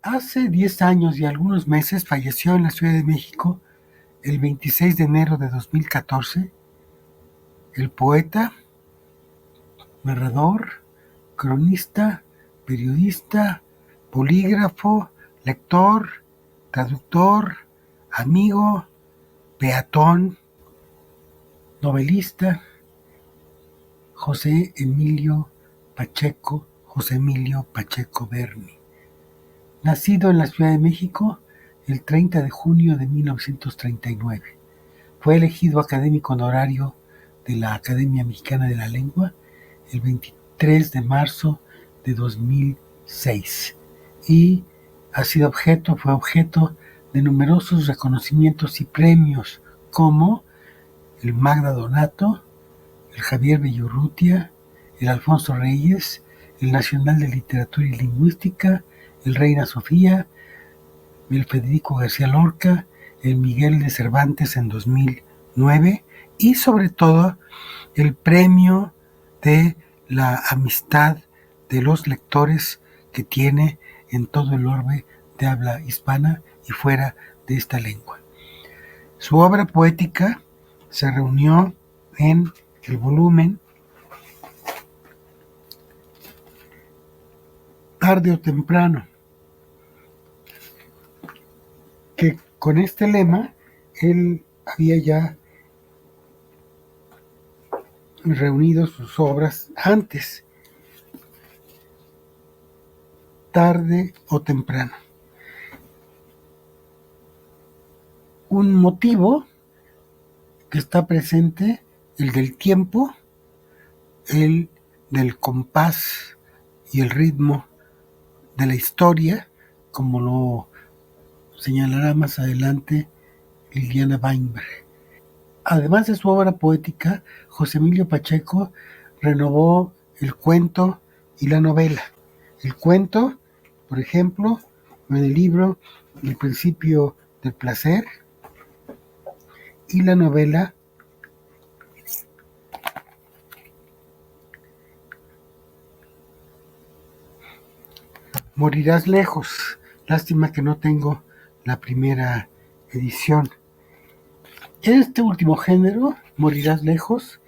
Hace 10 años y algunos meses falleció en la Ciudad de México, el 26 de enero de 2014, el poeta, narrador, cronista, periodista, polígrafo, lector, traductor, amigo, peatón, novelista, José Emilio Pacheco Berni. Nacido en la Ciudad de México el 30 de junio de 1939. Fue elegido académico honorario de la Academia Mexicana de la Lengua el 23 de marzo de 2006 y fue objeto de numerosos reconocimientos y premios como el Magda Donato, el Javier Villaurrutia, el Alfonso Reyes, el Nacional de Literatura y Lingüística, el Reina Sofía, el Federico García Lorca, el Miguel de Cervantes en 2009 y sobre todo el premio de la amistad de los lectores que tiene en todo el orbe de habla hispana y fuera de esta lengua. Su obra poética se reunió en el volumen Tarde o Temprano, que con este lema él había ya reunido sus obras antes, tarde o temprano. Un motivo que está presente, el del tiempo, el del compás y el ritmo de la historia, como lo señalará más adelante Liliana Weinberg. Además de su obra poética, José Emilio Pacheco renovó el cuento y la novela. El cuento, por ejemplo, en el libro El principio del placer, y la novela Morirás lejos. Lástima que no tengo la primera edición. Este último género, Morirás lejos,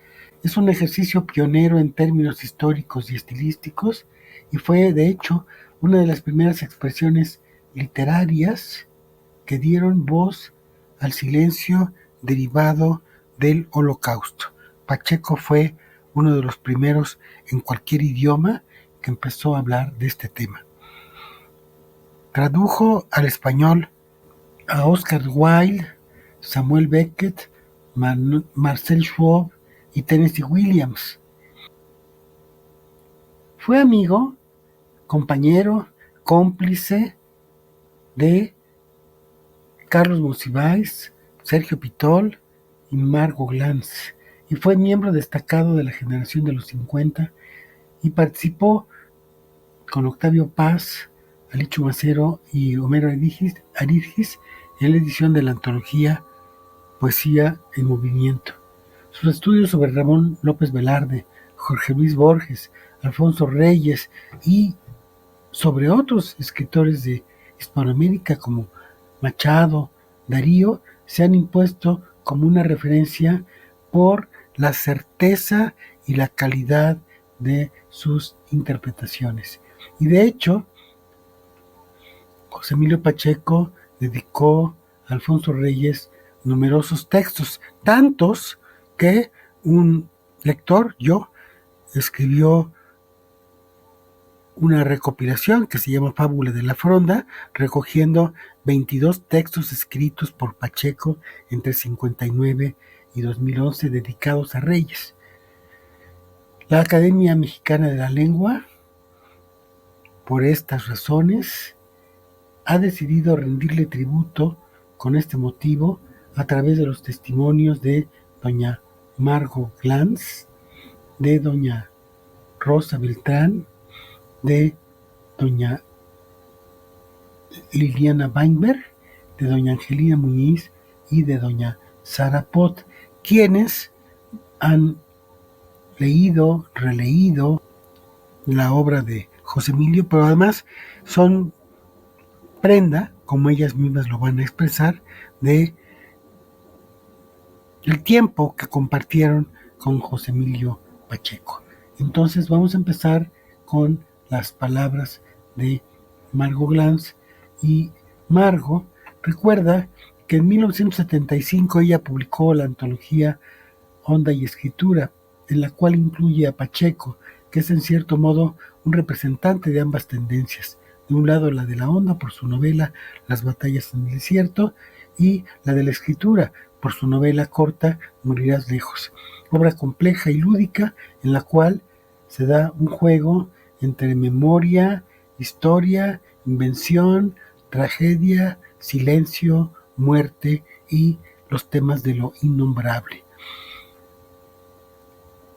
es un ejercicio pionero en términos históricos y estilísticos y fue, de hecho, una de las primeras expresiones literarias que dieron voz al silencio derivado del Holocausto. Pacheco fue uno de los primeros en cualquier idioma que empezó a hablar de este tema. Tradujo al español a Oscar Wilde, Samuel Beckett, Marcel Schwab y Tennessee Williams. Fue amigo, compañero, cómplice de Carlos Monsiváis, Sergio Pitol y Margot Glantz, y fue miembro destacado de la generación de los 50 y participó con Octavio Paz, Alicho Macero y Homero Aridgis en la edición de la antología Poesía en Movimiento. Sus estudios sobre Ramón López Velarde, Jorge Luis Borges, Alfonso Reyes y sobre otros escritores de Hispanoamérica como Machado, Darío, se han impuesto como una referencia por la certeza y la calidad de sus interpretaciones. Y de hecho, José Emilio Pacheco dedicó a Alfonso Reyes numerosos textos, tantos que un lector, yo, escribió una recopilación que se llama Fábula de la Fronda, recogiendo 22 textos escritos por Pacheco entre 59 y 2011 dedicados a Reyes. La Academia Mexicana de la Lengua, por estas razones, ha decidido rendirle tributo con este motivo a través de los testimonios de doña Margot Glantz, de doña Rosa Beltrán, de doña Liliana Weinberg, de doña Angelina Muñiz y de doña Sara Pot, quienes han leído, releído la obra de José Emilio, pero además son prenda, como ellas mismas lo van a expresar, de el tiempo que compartieron con José Emilio Pacheco. Entonces vamos a empezar con las palabras de Margot Glantz. Y Margot recuerda que en 1975 ella publicó la antología Onda y Escritura, en la cual incluye a Pacheco, que es en cierto modo un representante de ambas tendencias. De un lado la de la onda por su novela Las batallas en el desierto, y la de la escritura por su novela corta Morirás lejos, obra compleja y lúdica en la cual se da un juego entre memoria, historia, invención, tragedia, silencio, muerte y los temas de lo innombrable.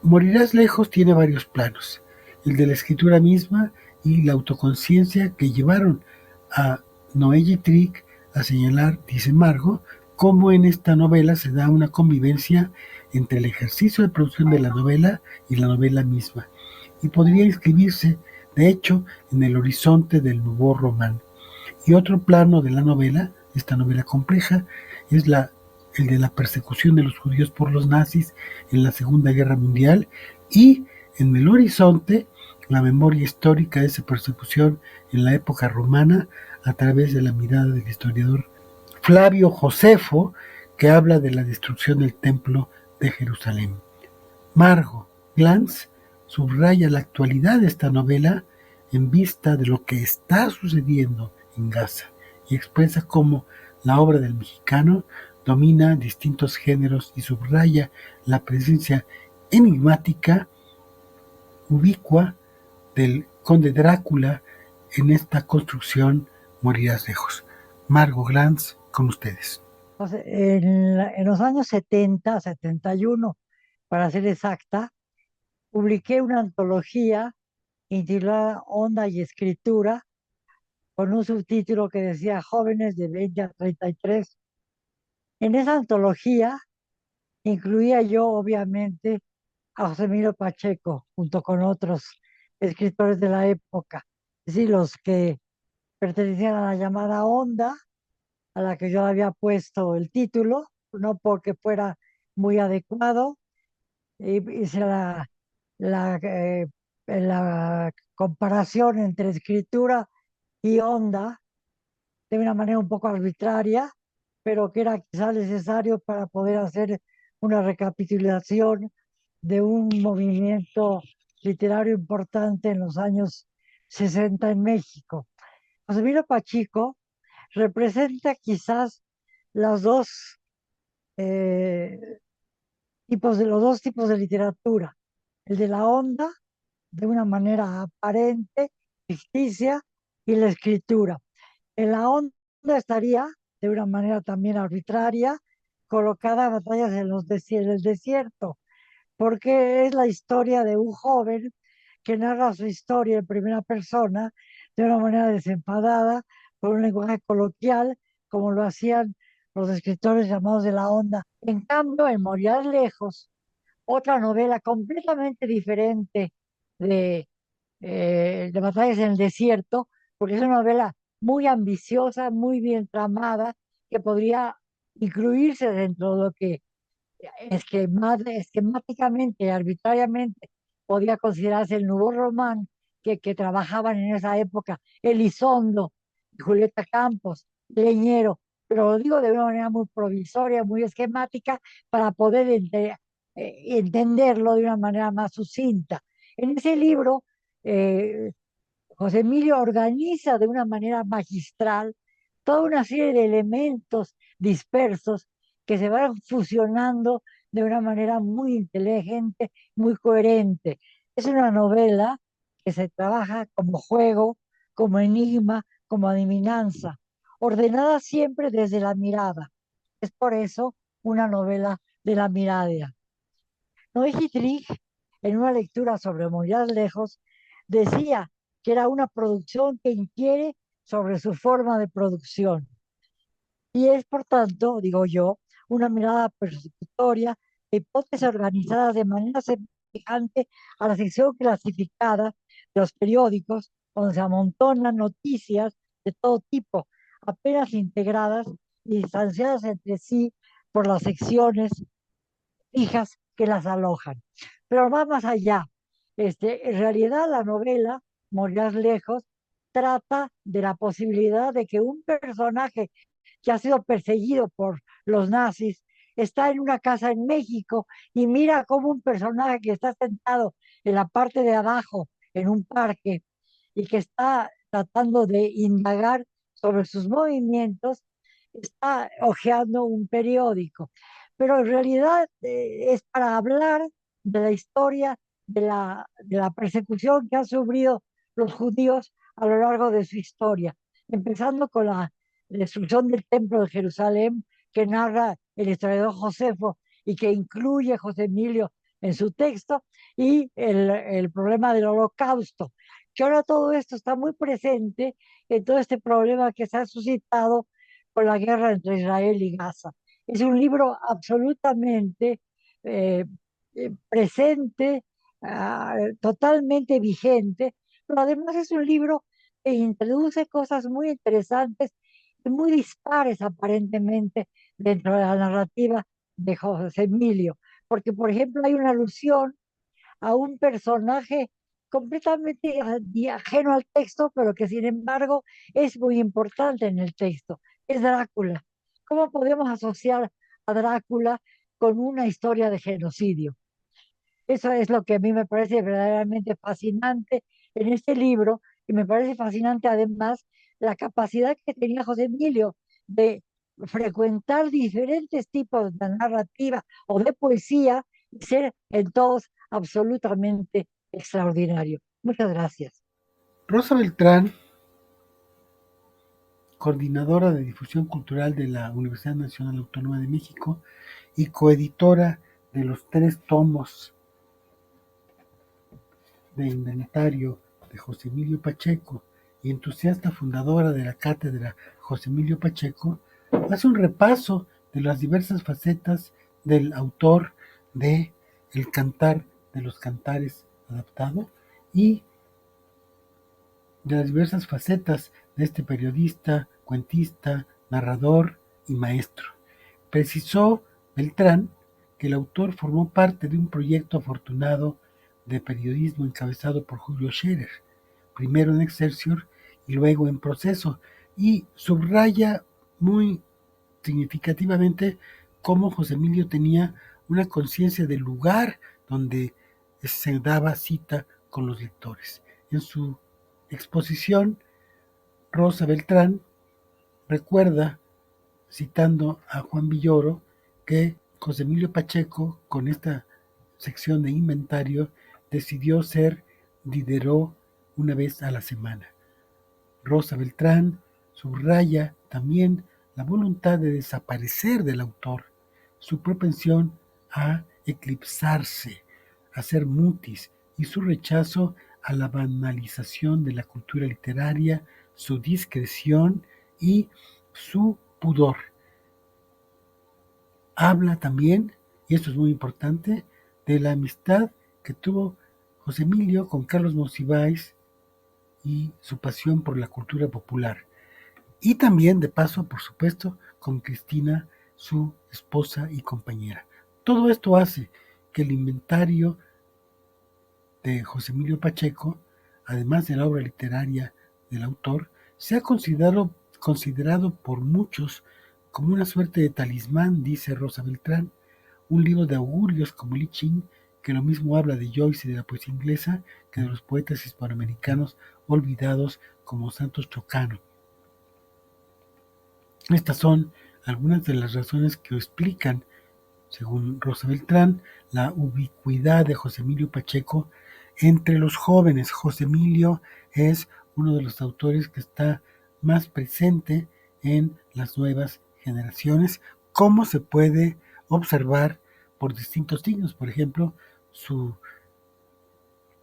Morirás lejos tiene varios planos, el de la escritura misma y la autoconciencia que llevaron a Noé Trick a señalar, dice Margot, cómo en esta novela se da una convivencia entre el ejercicio de producción de la novela y la novela misma, y podría inscribirse, de hecho, en el horizonte del Nouveau Roman. Y otro plano de la novela, esta novela compleja, es el de la persecución de los judíos por los nazis en la Segunda Guerra Mundial, y en el horizonte la memoria histórica de esa persecución en la época romana a través de la mirada del historiador Flavio Josefo, que habla de la destrucción del templo de Jerusalén. Margot Glantz subraya la actualidad de esta novela en vista de lo que está sucediendo en Gaza y expresa cómo la obra del mexicano domina distintos géneros y subraya la presencia enigmática, ubicua del conde Drácula en esta construcción Morirás lejos. Margot Glantz, con ustedes. En los años 70, 71, para ser exacta, publiqué una antología intitulada Onda y Escritura, con un subtítulo que decía Jóvenes de 20 a 33. En esa antología incluía yo, obviamente, a José Emilio Pacheco, junto con otros escritores de la época, es decir, los que pertenecían a la llamada Onda, a la que yo había puesto el título, no porque fuera muy adecuado, hice la comparación entre escritura y onda de una manera un poco arbitraria, pero que era quizás necesario para poder hacer una recapitulación de un movimiento literario importante en los años 60 en México. José Emilio Pacheco representa quizás las dos eh, los dos tipos de literatura, el de la onda, de una manera aparente, ficticia, y la escritura. En la onda estaría, de una manera también arbitraria, colocada batallas en el desierto, porque es la historia de un joven que narra su historia en primera persona de una manera desenfadada, con un lenguaje coloquial, como lo hacían los escritores llamados de la onda. En cambio, en Morir lejos, otra novela completamente diferente de, de Batallas en el Desierto, porque es una novela muy ambiciosa, muy bien tramada, que podría incluirse dentro de lo que esquemáticamente, arbitrariamente, podía considerarse el nuevo román que trabajaban en esa época, Elizondo, Julieta Campos, Leñero, pero lo digo de una manera muy provisoria, muy esquemática, para poder entenderlo de una manera más sucinta. En ese libro, eh, José Emilio organiza de una manera magistral toda una serie de elementos dispersos que se van fusionando de una manera muy inteligente, muy coherente. Es una novela que se trabaja como juego, como enigma, como adivinanza, ordenada siempre desde la mirada. Es por eso una novela de la mirada. Noé Trigg, en una lectura sobre Morirás lejos, decía que era una producción que inquiere sobre su forma de producción. Y es, por tanto, digo yo, una mirada persecutoria de hipótesis organizadas de manera semejante a la sección clasificada de los periódicos, donde se amontonan noticias de todo tipo, apenas integradas y distanciadas entre sí por las secciones fijas que las alojan. Pero va más allá. En realidad la novela, Morirás lejos, trata de la posibilidad de que un personaje que ha sido perseguido por los nazis está en una casa en México y mira cómo un personaje que está sentado en la parte de abajo, en un parque, y que está tratando de indagar sobre sus movimientos, está hojeando un periódico. Pero en realidad es para hablar de la historia de la persecución que han sufrido los judíos a lo largo de su historia, empezando con la destrucción del templo de Jerusalén que narra el historiador Josefo y que incluye José Emilio en su texto, y el problema del holocausto, que ahora todo esto está muy presente en todo este problema que se ha suscitado por la guerra entre Israel y Gaza. Es un libro absolutamente eh, presente, totalmente vigente, pero además es un libro que introduce cosas muy interesantes y muy dispares aparentemente dentro de la narrativa de José Emilio, porque por ejemplo hay una alusión a un personaje completamente ajeno al texto, pero que sin embargo es muy importante en el texto, es Drácula. ¿Cómo podemos asociar a Drácula con una historia de genocidio? Eso es lo que a mí me parece verdaderamente fascinante en este libro, y me parece fascinante además la capacidad que tenía José Emilio de frecuentar diferentes tipos de narrativa o de poesía y ser en todos absolutamente extraordinario. Muchas gracias. Rosa Beltrán, coordinadora de difusión cultural de la Universidad Nacional Autónoma de México y coeditora de los 3 tomos de inventario de José Emilio Pacheco y entusiasta fundadora de la cátedra José Emilio Pacheco, hace un repaso de las diversas facetas del autor de El Cantar de los Cantares adaptado y de las diversas facetas de este periodista, cuentista, narrador y maestro. Precisó Beltrán que el autor formó parte de un proyecto afortunado de periodismo encabezado por Julio Scherer, primero en Excelsior y luego en Proceso, y subraya muy significativamente cómo José Emilio tenía una conciencia del lugar donde se daba cita con los lectores. En su exposición, Rosa Beltrán recuerda, citando a Juan Villoro, que José Emilio Pacheco, con esta sección de inventario, decidió ser Diderot una vez a la semana. Rosa Beltrán subraya también la voluntad de desaparecer del autor, su propensión a eclipsarse, a ser mutis, y su rechazo a la banalización de la cultura literaria, su discreción y su pudor. Habla también, y esto es muy importante, de la amistad que tuvo José Emilio con Carlos Monsiváis y su pasión por la cultura popular. Y también, de paso, por supuesto, con Cristina, su esposa y compañera. Todo esto hace que el inventario de José Emilio Pacheco, además de la obra literaria del autor, sea considerado por muchos como una suerte de talismán, dice Rosa Beltrán, un libro de augurios como Li Ching, que lo mismo habla de Joyce y de la poesía inglesa que de los poetas hispanoamericanos olvidados como Santos Chocano. Estas son algunas de las razones que explican, según Rosa Beltrán, la ubicuidad de José Emilio Pacheco entre los jóvenes. José Emilio es uno de los autores que está más presente en las nuevas generaciones, como se puede observar por distintos signos. Por ejemplo,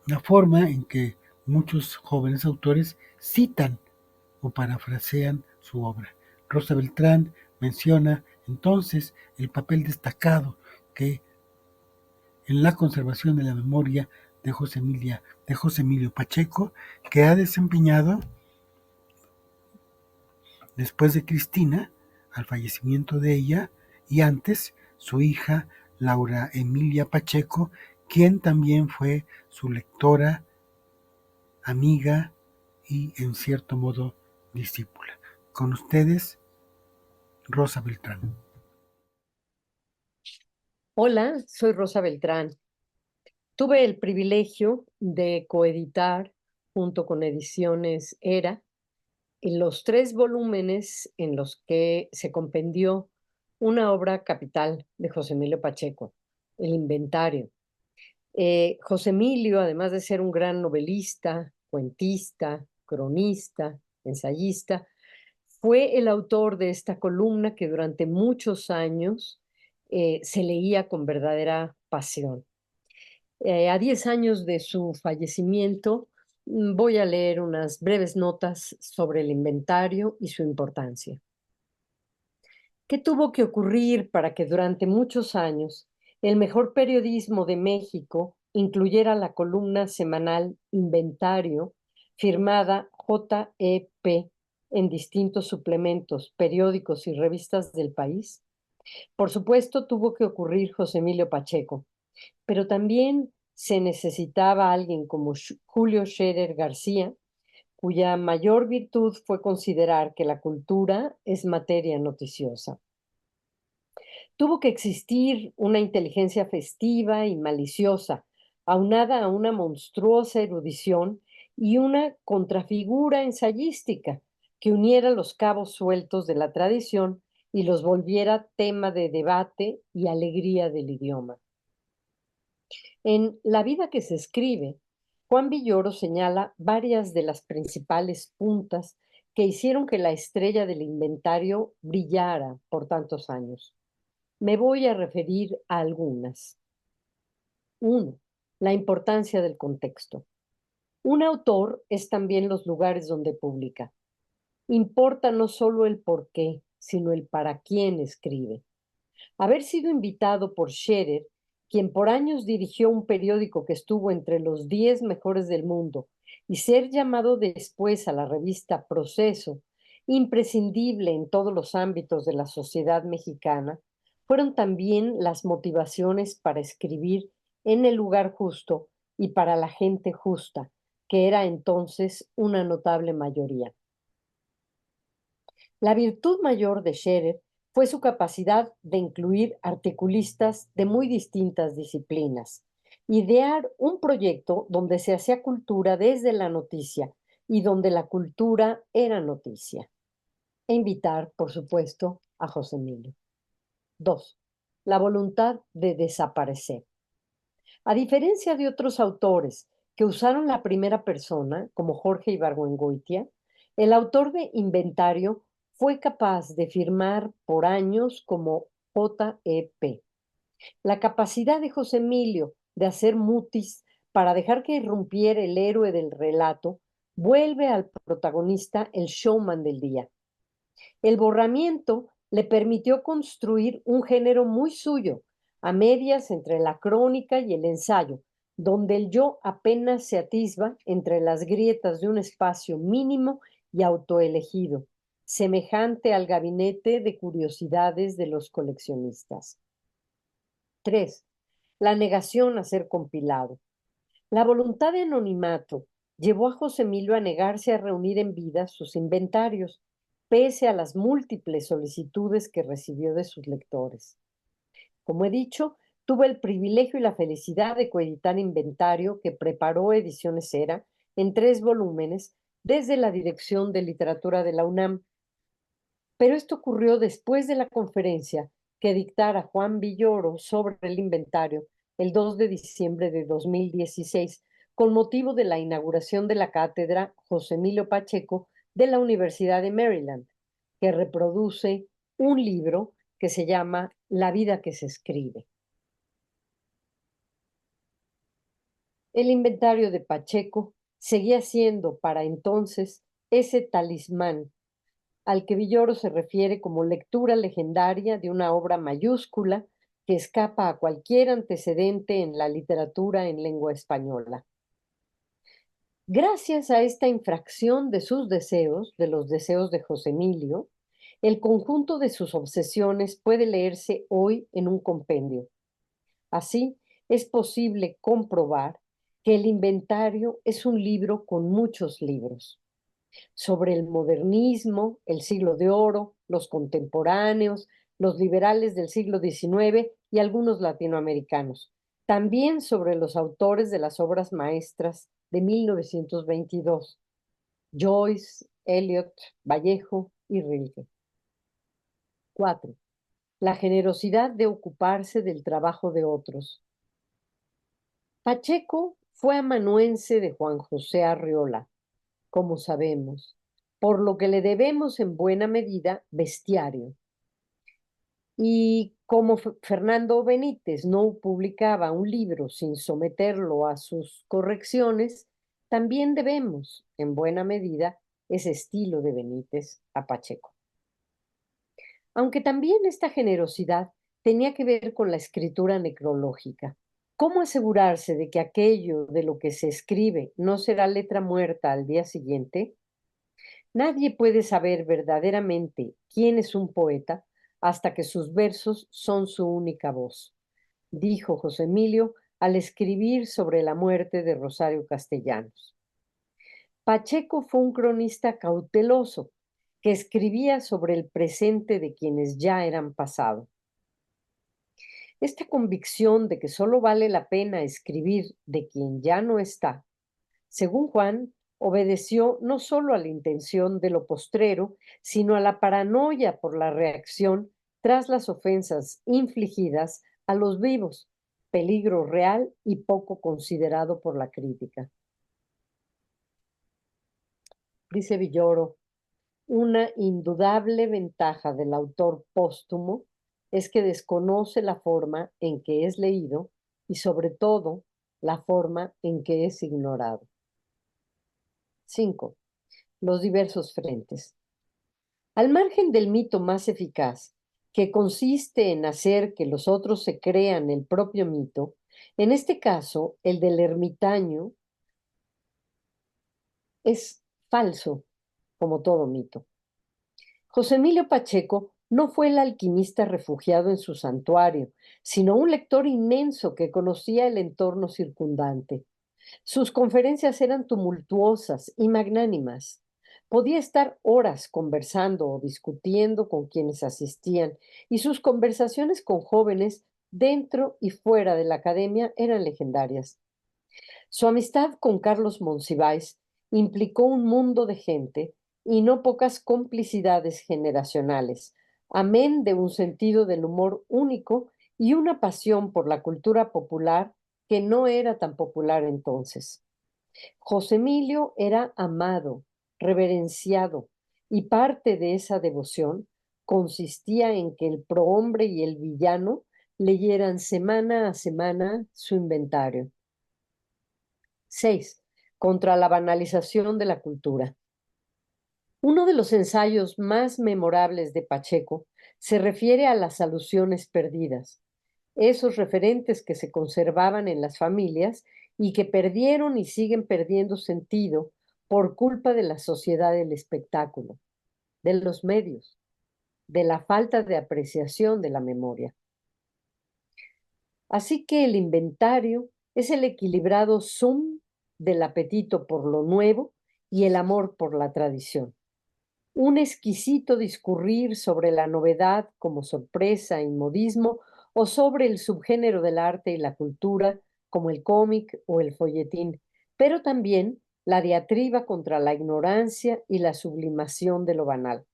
la forma en que muchos jóvenes autores citan o parafrasean su obra. Rosa Beltrán menciona entonces el papel destacado que en la conservación de la memoria de José Emilio Pacheco, que ha desempeñado Después de Cristina, al fallecimiento de ella, y antes su hija Laura Emilia Pacheco, quien también fue su lectora, amiga y en cierto modo discípula. Con ustedes, Rosa Beltrán. Hola, soy Rosa Beltrán. Tuve el privilegio de coeditar junto con Ediciones Era en los 3 volúmenes en los que se compendió una obra capital de José Emilio Pacheco, El Inventario. José Emilio, además de ser un gran novelista, cuentista, cronista, ensayista, fue el autor de esta columna que durante muchos años se leía con verdadera pasión. A 10 años de su fallecimiento, voy a leer unas breves notas sobre el inventario y su importancia. ¿Qué tuvo que ocurrir para que durante muchos años el mejor periodismo de México incluyera la columna semanal Inventario, firmada JEP en distintos suplementos, periódicos y revistas del país? Por supuesto, tuvo que ocurrir José Emilio Pacheco, pero también se necesitaba alguien como Julio Scherer García, cuya mayor virtud fue considerar que la cultura es materia noticiosa. Tuvo que existir una inteligencia festiva y maliciosa, aunada a una monstruosa erudición y una contrafigura ensayística que uniera los cabos sueltos de la tradición y los volviera tema de debate y alegría del idioma. En La vida que se escribe, Juan Villoro señala varias de las principales puntas que hicieron que la estrella del inventario brillara por tantos años. Me voy a referir a algunas. 1. La importancia del contexto. Un autor es también los lugares donde publica. Importa no solo el por qué, sino el para quién escribe. Haber sido invitado por Scherer, quien por años dirigió un periódico que estuvo entre los 10 mejores del mundo, y ser llamado después a la revista Proceso, imprescindible en todos los ámbitos de la sociedad mexicana, fueron también las motivaciones para escribir en el lugar justo y para la gente justa, que era entonces una notable mayoría. La virtud mayor de Scherer fue su capacidad de incluir articulistas de muy distintas disciplinas, idear un proyecto donde se hacía cultura desde la noticia y donde la cultura era noticia. E invitar, por supuesto, a José Emilio. 2. La voluntad de desaparecer. A diferencia de otros autores que usaron la primera persona, como Jorge Ibargüengoitia, el autor de Inventario fue capaz de firmar por años como JEP. La capacidad de José Emilio de hacer mutis para dejar que irrumpiera el héroe del relato vuelve al protagonista el showman del día. El borramiento le permitió construir un género muy suyo, a medias entre la crónica y el ensayo, donde el yo apenas se atisba entre las grietas de un espacio mínimo y autoelegido, semejante al gabinete de curiosidades de los coleccionistas. 3. La negación a ser compilado. La voluntad de anonimato llevó a José Emilio a negarse a reunir en vida sus inventarios, pese a las múltiples solicitudes que recibió de sus lectores. Como he dicho, tuve el privilegio y la felicidad de coeditar Inventario que preparó Ediciones Era en 3 volúmenes desde la Dirección de Literatura de la UNAM. Pero esto ocurrió después de la conferencia que dictara Juan Villoro sobre el inventario el 2 de diciembre de 2016, con motivo de la inauguración de la cátedra José Emilio Pacheco de la Universidad de Maryland, que reproduce un libro que se llama La vida que se escribe. El inventario de Pacheco seguía siendo para entonces ese talismán al que Villoro se refiere como lectura legendaria de una obra mayúscula que escapa a cualquier antecedente en la literatura en lengua española. Gracias a esta infracción de sus deseos, de los deseos de José Emilio, el conjunto de sus obsesiones puede leerse hoy en un compendio. Así, es posible comprobar que el inventario es un libro con muchos libros sobre el modernismo, el siglo de oro, los contemporáneos, los liberales del siglo XIX y algunos latinoamericanos. También sobre los autores de las obras maestras de 1922, Joyce, Eliot, Vallejo y Rilke. 4. La generosidad de ocuparse del trabajo de otros. Pacheco fue amanuense de Juan José Arriola, como sabemos, por lo que le debemos en buena medida bestiario. Y como Fernando Benítez no publicaba un libro sin someterlo a sus correcciones, también debemos, en buena medida, ese estilo de Benítez a Pacheco. Aunque también esta generosidad tenía que ver con la escritura necrológica. ¿Cómo asegurarse de que aquello de lo que se escribe no será letra muerta al día siguiente? Nadie puede saber verdaderamente quién es un poeta hasta que sus versos son su única voz, dijo José Emilio al escribir sobre la muerte de Rosario Castellanos. Pacheco fue un cronista cauteloso que escribía sobre el presente de quienes ya eran pasado. Esta convicción de que solo vale la pena escribir de quien ya no está, según Juan, obedeció no solo a la intención de lo postrero, sino a la paranoia por la reacción tras las ofensas infligidas a los vivos, peligro real y poco considerado por la crítica. Dice Villoro, una indudable ventaja del autor póstumo es que desconoce la forma en que es leído y sobre todo la forma en que es ignorado. 5. Los diversos frentes. Al margen del mito más eficaz, que consiste en hacer que los otros se crean el propio mito, en este caso, el del ermitaño es falso, como todo mito. José Emilio Pacheco no fue el alquimista refugiado en su santuario, sino un lector inmenso que conocía el entorno circundante. Sus conferencias eran tumultuosas y magnánimas. Podía estar horas conversando o discutiendo con quienes asistían, y sus conversaciones con jóvenes dentro y fuera de la academia eran legendarias. Su amistad con Carlos Monsiváis implicó un mundo de gente y no pocas complicidades generacionales, amén de un sentido del humor único y una pasión por la cultura popular que no era tan popular entonces. José Emilio era amado, reverenciado, y parte de esa devoción consistía en que el prohombre y el villano leyeran semana a semana su inventario. 6. Contra la banalización de la cultura. Uno de los ensayos más memorables de Pacheco se refiere a las alusiones perdidas, esos referentes que se conservaban en las familias y que perdieron y siguen perdiendo sentido por culpa de la sociedad del espectáculo, de los medios, de la falta de apreciación de la memoria. Así que el inventario es el equilibrado sum del apetito por lo nuevo y el amor por la tradición. Un exquisito discurrir sobre la novedad como sorpresa y modismo o sobre el subgénero del arte y la cultura como el cómic o el folletín, pero también la diatriba contra la ignorancia y la sublimación de lo banal.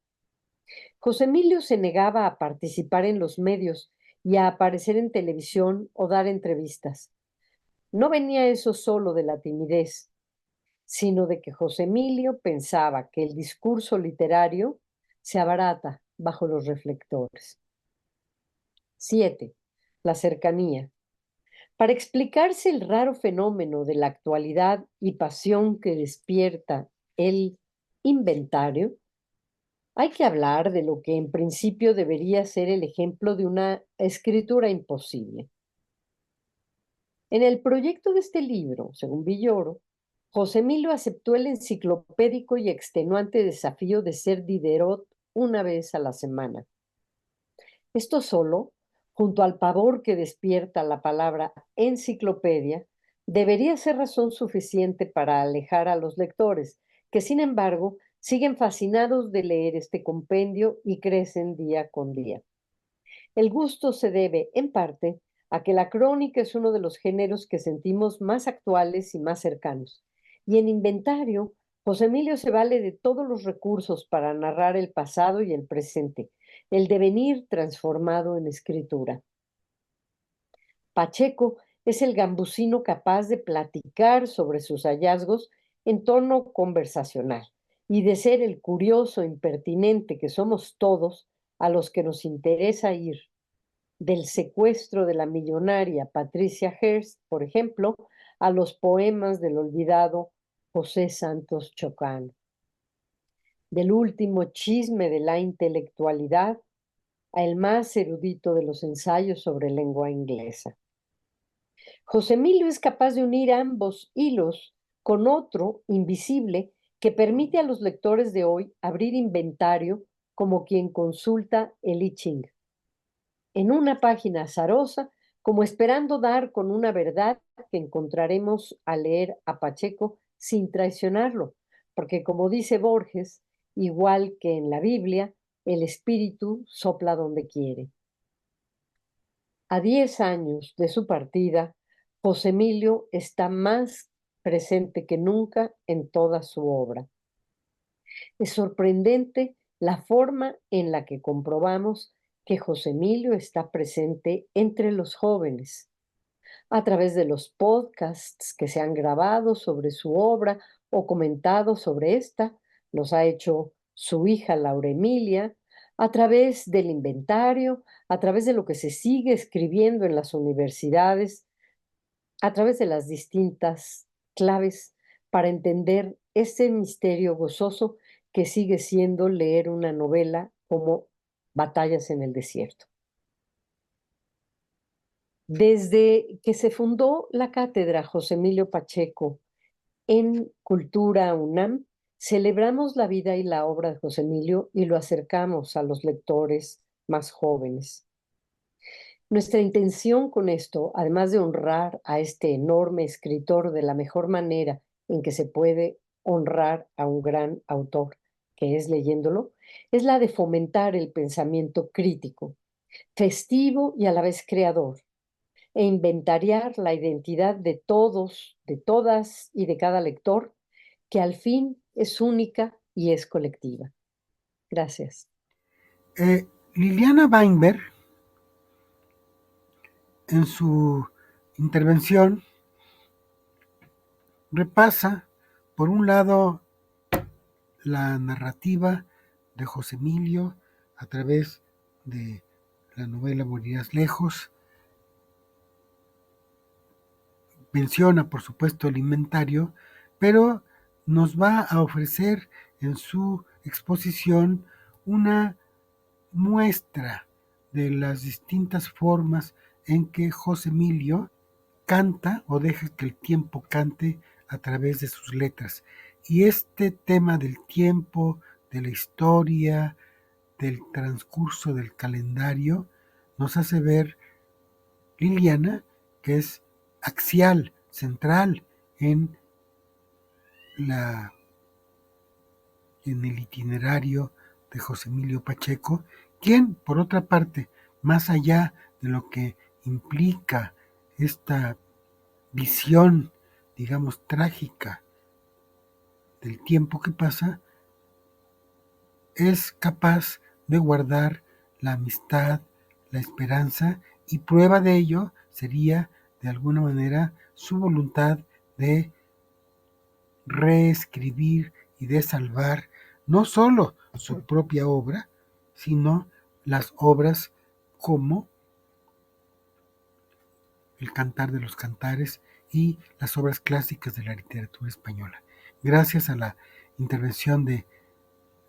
José Emilio se negaba a participar en los medios y a aparecer en televisión o dar entrevistas. No venía eso solo de la timidez, sino de que José Emilio pensaba que el discurso literario se abarata bajo los reflectores. 7. La cercanía. Para explicarse el raro fenómeno de la actualidad y pasión que despierta el inventario, hay que hablar de lo que en principio debería ser el ejemplo de una escritura imposible. En el proyecto de este libro, según Villoro, José Emilio aceptó el enciclopédico y extenuante desafío de ser Diderot una vez a la semana. Esto solo, junto al pavor que despierta la palabra enciclopedia, debería ser razón suficiente para alejar a los lectores, que sin embargo siguen fascinados de leer este compendio y crecen día con día. El gusto se debe, en parte, a que la crónica es uno de los géneros que sentimos más actuales y más cercanos. Y en inventario, José Emilio se vale de todos los recursos para narrar el pasado y el presente, el devenir transformado en escritura. Pacheco es el gambusino capaz de platicar sobre sus hallazgos en tono conversacional y de ser el curioso impertinente que somos todos a los que nos interesa ir del secuestro de la millonaria Patricia Hearst, por ejemplo, a los poemas del olvidado José Santos Chocano, del último chisme de la intelectualidad al más erudito de los ensayos sobre lengua inglesa. José Emilio es capaz de unir ambos hilos con otro invisible que permite a los lectores de hoy abrir inventario como quien consulta el I Ching en una página azarosa, como esperando dar con una verdad que encontraremos al leer a Pacheco sin traicionarlo, porque como dice Borges, igual que en la Biblia, el espíritu sopla donde quiere. A 10 años de su partida, José Emilio está más presente que nunca en toda su obra. Es sorprendente la forma en la que comprobamos que José Emilio está presente entre los jóvenes, a través de los podcasts que se han grabado sobre su obra o comentado sobre esta, los ha hecho su hija Laura Emilia, a través del inventario, a través de lo que se sigue escribiendo en las universidades, a través de las distintas claves para entender ese misterio gozoso que sigue siendo leer una novela como Batallas en el Desierto. Desde que se fundó la cátedra José Emilio Pacheco en Cultura UNAM, celebramos la vida y la obra de José Emilio y lo acercamos a los lectores más jóvenes. Nuestra intención con esto, además de honrar a este enorme escritor de la mejor manera en que se puede honrar a un gran autor, que es leyéndolo, es la de fomentar el pensamiento crítico, festivo y a la vez creador, e inventariar la identidad de todos, de todas y de cada lector, que al fin es única y es colectiva. Gracias. Liliana Weinberg, en su intervención, repasa, por un lado, la narrativa de José Emilio a través de la novela Morirás lejos. Menciona, por supuesto, el inventario, pero nos va a ofrecer en su exposición una muestra de las distintas formas en que José Emilio canta o deja que el tiempo cante a través de sus letras. Y este tema del tiempo, de la historia, del transcurso del calendario, nos hace ver Liliana, que es axial, central en el itinerario de José Emilio Pacheco, quien, por otra parte, más allá de lo que implica esta visión, digamos, trágica del tiempo que pasa, es capaz de guardar la amistad, la esperanza, y prueba de ello sería, de alguna manera, su voluntad de reescribir y de salvar no solo su propia obra, sino las obras como El Cantar de los Cantares y las obras clásicas de la literatura española. Gracias a la intervención de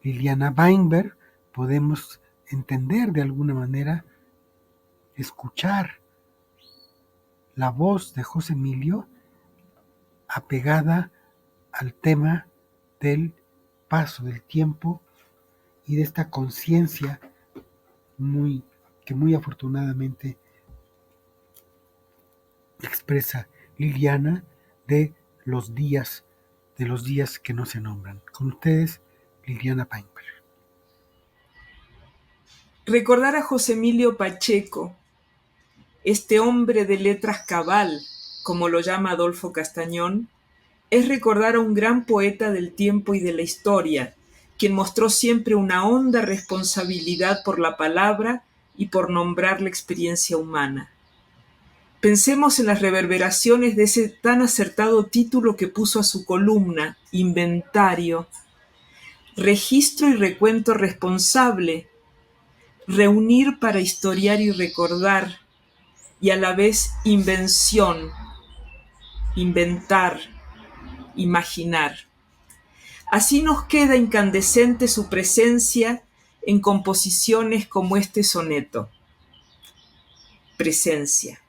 Liliana Weinberg podemos entender de alguna manera, escuchar la voz de José Emilio apegada al tema del paso del tiempo y de esta conciencia que muy afortunadamente expresa Liliana de los días que no se nombran. Con ustedes, Liliana Painter. Recordar a José Emilio Pacheco, este hombre de letras cabal, como lo llama Adolfo Castañón, es recordar a un gran poeta del tiempo y de la historia, quien mostró siempre una honda responsabilidad por la palabra y por nombrar la experiencia humana. Pensemos en las reverberaciones de ese tan acertado título que puso a su columna, Inventario, registro y recuento responsable, reunir para historiar y recordar, y a la vez invención, inventar, imaginar. Así nos queda incandescente su presencia en composiciones como este soneto. Presencia.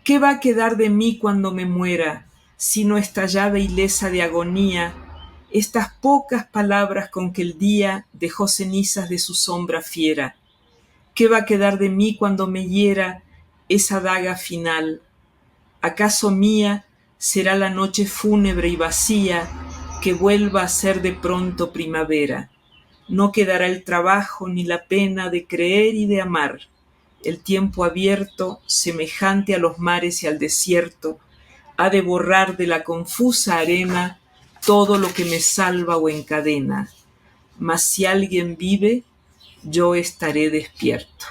¿Qué va a quedar de mí cuando me muera, sino estallada ilesa de agonía, estas pocas palabras con que el día dejó cenizas de su sombra fiera? ¿Qué va a quedar de mí cuando me hiera esa daga final? ¿Acaso mía será la noche fúnebre y vacía que vuelva a ser de pronto primavera? No quedará el trabajo ni la pena de creer y de amar. El tiempo abierto, semejante a los mares y al desierto, ha de borrar de la confusa arena todo lo que me salva o encadena. Mas si alguien vive, yo estaré despierto.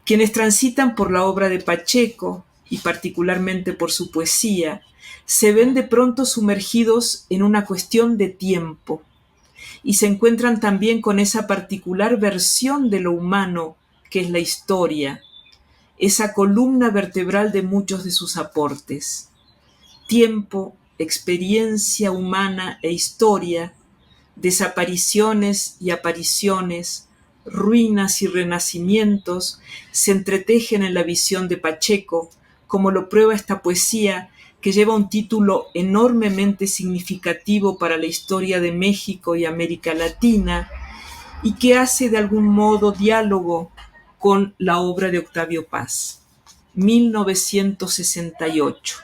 Quienes transitan por la obra de Pacheco, y particularmente por su poesía, se ven de pronto sumergidos en una cuestión de tiempo, y se encuentran también con esa particular versión de lo humano que es la historia, esa columna vertebral de muchos de sus aportes. Tiempo, experiencia humana e historia, desapariciones y apariciones, ruinas y renacimientos se entretejen en la visión de Pacheco, como lo prueba esta poesía que lleva un título enormemente significativo para la historia de México y América Latina y que hace de algún modo diálogo con la obra de Octavio Paz. 1968.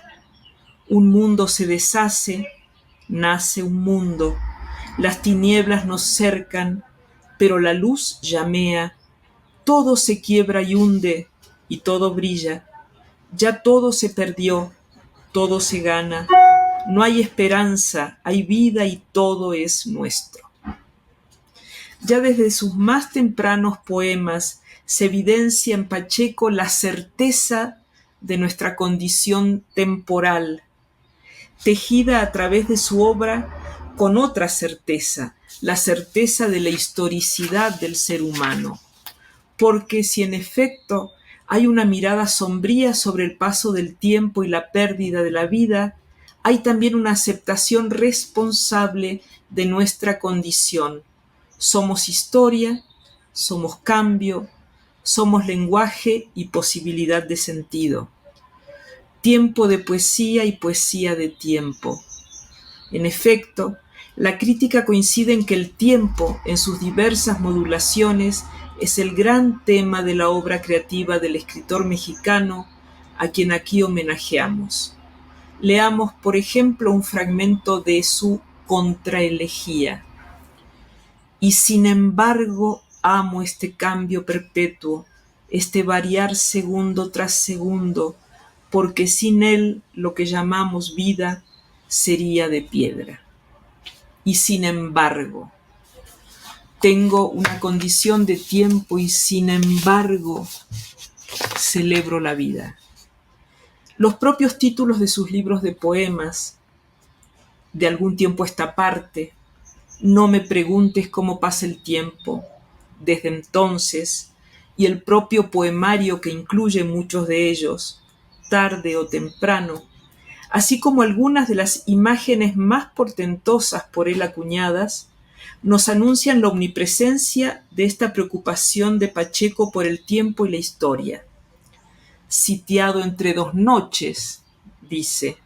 Un mundo se deshace, nace un mundo. Las tinieblas nos cercan, pero la luz llamea. Todo se quiebra y hunde, y todo brilla. Ya todo se perdió, todo se gana. No hay esperanza, hay vida y todo es nuestro. Ya desde sus más tempranos poemas se evidencia en Pacheco la certeza de nuestra condición temporal, tejida a través de su obra con otra certeza, la certeza de la historicidad del ser humano. Porque si en efecto hay una mirada sombría sobre el paso del tiempo y la pérdida de la vida, hay también una aceptación responsable de nuestra condición. Somos historia, somos cambio, somos lenguaje y posibilidad de sentido. Tiempo de poesía y poesía de tiempo. En efecto, la crítica coincide en que el tiempo, en sus diversas modulaciones, es el gran tema de la obra creativa del escritor mexicano, a quien aquí homenajeamos. Leamos, por ejemplo, un fragmento de su Contraelegía. Y sin embargo amo este cambio perpetuo, este variar segundo tras segundo, porque sin él lo que llamamos vida sería de piedra. Y sin embargo, tengo una condición de tiempo y sin embargo celebro la vida. Los propios títulos de sus libros de poemas, de algún tiempo a esta parte, No me preguntes cómo pasa el tiempo, desde entonces, y el propio poemario que incluye muchos de ellos, Tarde o temprano, así como algunas de las imágenes más portentosas por él acuñadas, nos anuncian la omnipresencia de esta preocupación de Pacheco por el tiempo y la historia. Sitiado entre dos noches, dice,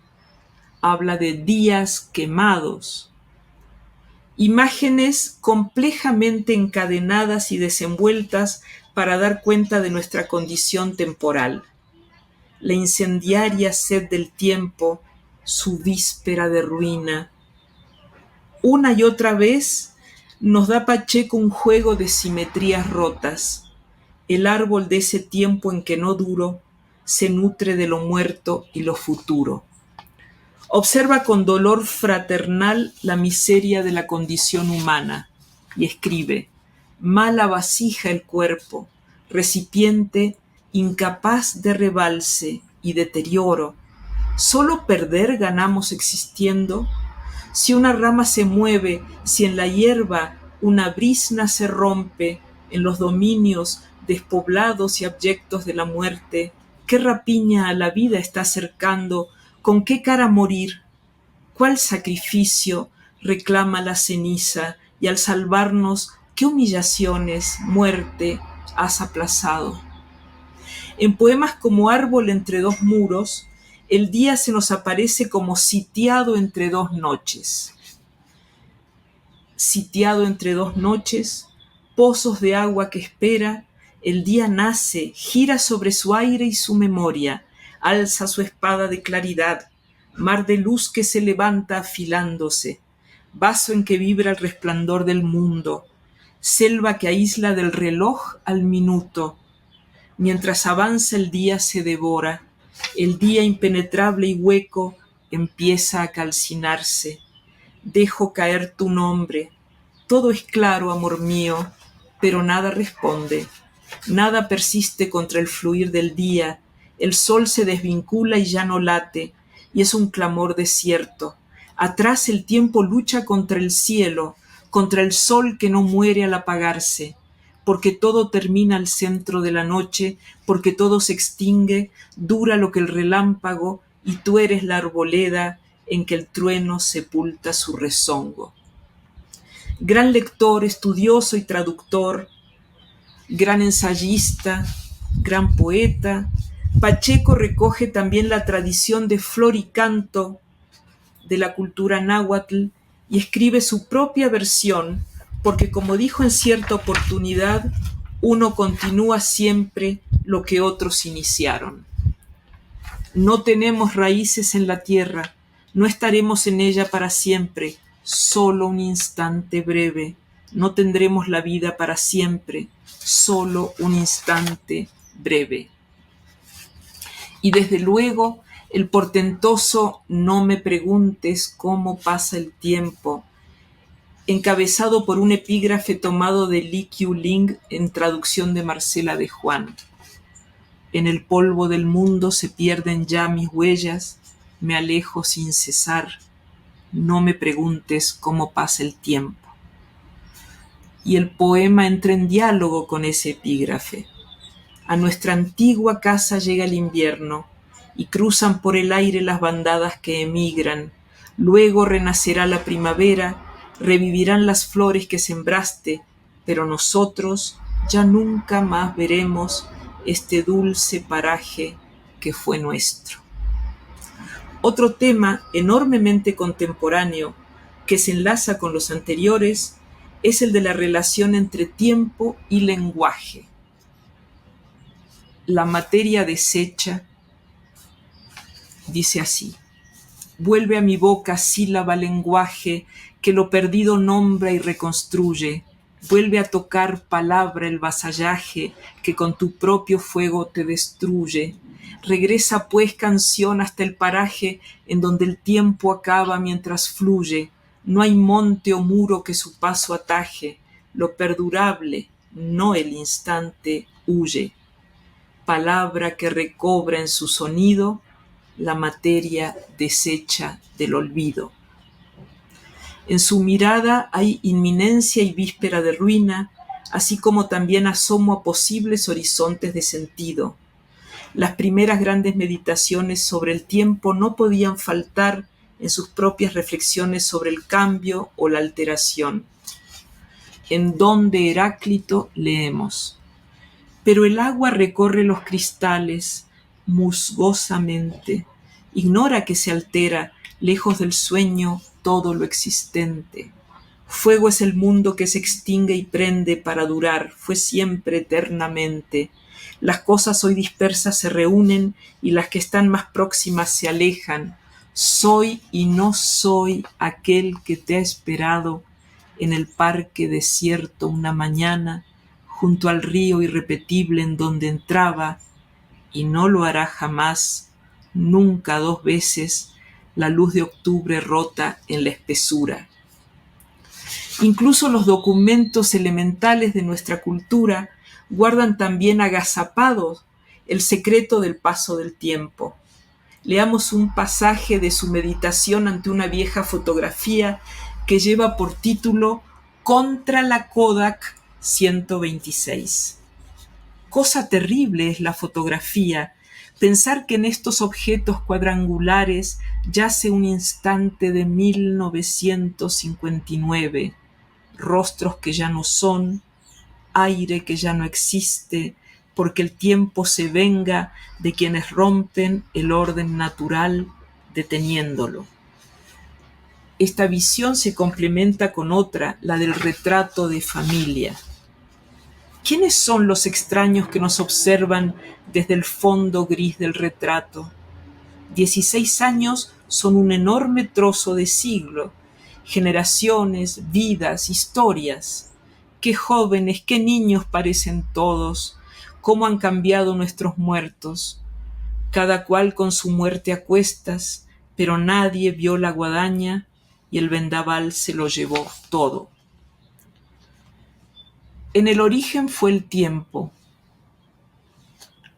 habla de días quemados. Imágenes complejamente encadenadas y desenvueltas para dar cuenta de nuestra condición temporal. La incendiaria sed del tiempo, su víspera de ruina. Una y otra vez nos da Pacheco un juego de simetrías rotas. El árbol de ese tiempo en que no duro se nutre de lo muerto y lo futuro. Observa con dolor fraternal la miseria de la condición humana y escribe: mala vasija el cuerpo, recipiente incapaz de rebalse y deterioro. ¿Solo perder ganamos existiendo? Si una rama se mueve, si en la hierba una brizna se rompe, en los dominios despoblados y abyectos de la muerte, ¿qué rapiña a la vida está acercando? ¿Con qué cara morir? ¿Cuál sacrificio reclama la ceniza? Y al salvarnos, ¿qué humillaciones, muerte, has aplazado? En poemas como Árbol entre dos muros, el día se nos aparece como sitiado entre dos noches. Sitiado entre dos noches, pozos de agua que espera, el día nace, gira sobre su aire y su memoria, alza su espada de claridad, mar de luz que se levanta afilándose, vaso en que vibra el resplandor del mundo, selva que aísla del reloj al minuto. Mientras avanza el día se devora, el día impenetrable y hueco empieza a calcinarse. Dejo caer tu nombre, todo es claro, amor mío, pero nada responde, nada persiste contra el fluir del día, el sol se desvincula y ya no late, y es un clamor desierto. Atrás el tiempo lucha contra el cielo, contra el sol que no muere al apagarse, porque todo termina al centro de la noche, porque todo se extingue, dura lo que el relámpago, y tú eres la arboleda en que el trueno sepulta su rezongo. Gran lector, estudioso y traductor, gran ensayista, gran poeta, Pacheco recoge también la tradición de flor y canto de la cultura náhuatl y escribe su propia versión, porque como dijo en cierta oportunidad, uno continúa siempre lo que otros iniciaron. No tenemos raíces en la tierra, no estaremos en ella para siempre, solo un instante breve. No tendremos la vida para siempre, solo un instante breve. Y desde luego, el portentoso No me preguntes cómo pasa el tiempo, encabezado por un epígrafe tomado de Li Qiuling en traducción de Marcela de Juan. En el polvo del mundo se pierden ya mis huellas, me alejo sin cesar, no me preguntes cómo pasa el tiempo. Y el poema entra en diálogo con ese epígrafe. A nuestra antigua casa llega el invierno y cruzan por el aire las bandadas que emigran. Luego renacerá la primavera, revivirán las flores que sembraste, pero nosotros ya nunca más veremos este dulce paraje que fue nuestro. Otro tema enormemente contemporáneo que se enlaza con los anteriores es el de la relación entre tiempo y lenguaje. La materia deshecha dice así: vuelve a mi boca sílaba lenguaje que lo perdido nombra y reconstruye. Vuelve a tocar palabra el vasallaje que con tu propio fuego te destruye. Regresa pues canción hasta el paraje en donde el tiempo acaba mientras fluye. No hay monte o muro que su paso ataje. Lo perdurable, no el instante, huye. Palabra que recobra en su sonido la materia deshecha del olvido. En su mirada hay inminencia y víspera de ruina, así como también asomo a posibles horizontes de sentido. Las primeras grandes meditaciones sobre el tiempo no podían faltar en sus propias reflexiones sobre el cambio o la alteración. En Don de Heráclito leemos: pero el agua recorre los cristales musgosamente, ignora que se altera, lejos del sueño todo lo existente. Fuego es el mundo que se extingue y prende para durar, fue siempre eternamente. Las cosas hoy dispersas se reúnen y las que están más próximas se alejan. Soy y no soy aquel que te ha esperado en el parque desierto una mañana, junto al río irrepetible en donde entraba, y no lo hará jamás, nunca dos veces, la luz de octubre rota en la espesura. Incluso los documentos elementales de nuestra cultura guardan también agazapados el secreto del paso del tiempo. Leamos un pasaje de su meditación ante una vieja fotografía que lleva por título Contra la Kodak 126. Cosa terrible es la fotografía, pensar que en estos objetos cuadrangulares yace un instante de 1959, rostros que ya no son, aire que ya no existe, porque el tiempo se venga de quienes rompen el orden natural deteniéndolo. Esta visión se complementa con otra, la del retrato de familia. ¿Quiénes son los extraños que nos observan desde el fondo gris del retrato? 16 años son un enorme trozo de siglo, generaciones, vidas, historias. Qué jóvenes, qué niños parecen todos, cómo han cambiado nuestros muertos, cada cual con su muerte a cuestas, pero nadie vio la guadaña y el vendaval se lo llevó todo. En el origen fue el tiempo.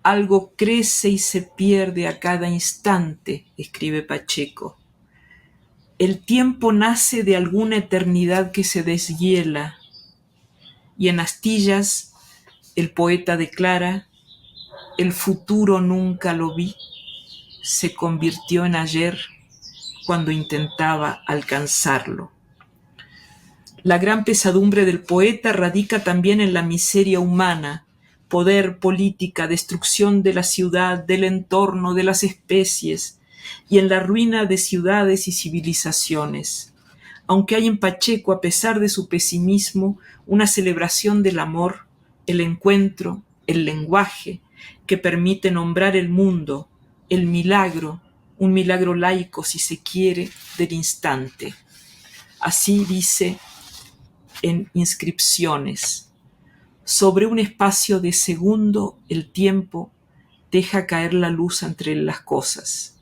Algo crece y se pierde a cada instante, escribe Pacheco. El tiempo nace de alguna eternidad que se deshiela, y en Astillas el poeta declara: el futuro nunca lo vi, se convirtió en ayer cuando intentaba alcanzarlo. La gran pesadumbre del poeta radica también en la miseria humana, poder, política, destrucción de la ciudad, del entorno, de las especies, y en la ruina de ciudades y civilizaciones. Aunque hay en Pacheco, a pesar de su pesimismo, una celebración del amor, el encuentro, el lenguaje, que permite nombrar el mundo, el milagro, un milagro laico, si se quiere, del instante. Así dice en Inscripciones: sobre un espacio de segundo el tiempo deja caer la luz entre las cosas,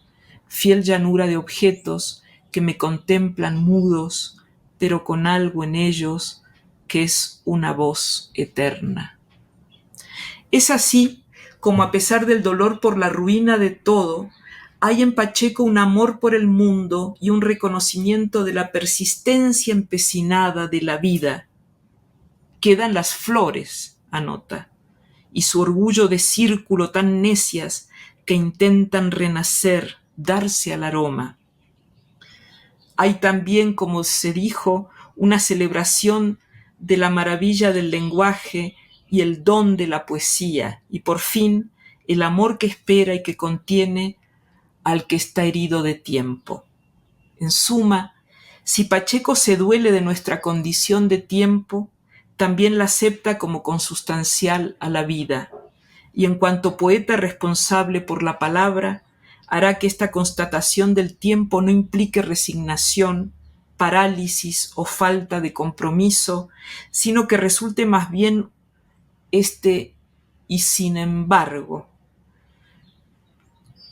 fiel llanura de objetos que me contemplan mudos, pero con algo en ellos que es una voz eterna. Es así como, a pesar del dolor por la ruina de todo, hay en Pacheco un amor por el mundo y un reconocimiento de la persistencia empecinada de la vida. Quedan las flores, anota, y su orgullo de círculo tan necias que intentan renacer, darse al aroma. Hay también, como se dijo, una celebración de la maravilla del lenguaje y el don de la poesía, y por fin el amor que espera y que contiene al que está herido de tiempo. En suma, si Pacheco se duele de nuestra condición de tiempo, también la acepta como consustancial a la vida, y en cuanto poeta responsable por la palabra, hará que esta constatación del tiempo no implique resignación, parálisis o falta de compromiso, sino que resulte más bien y sin embargo,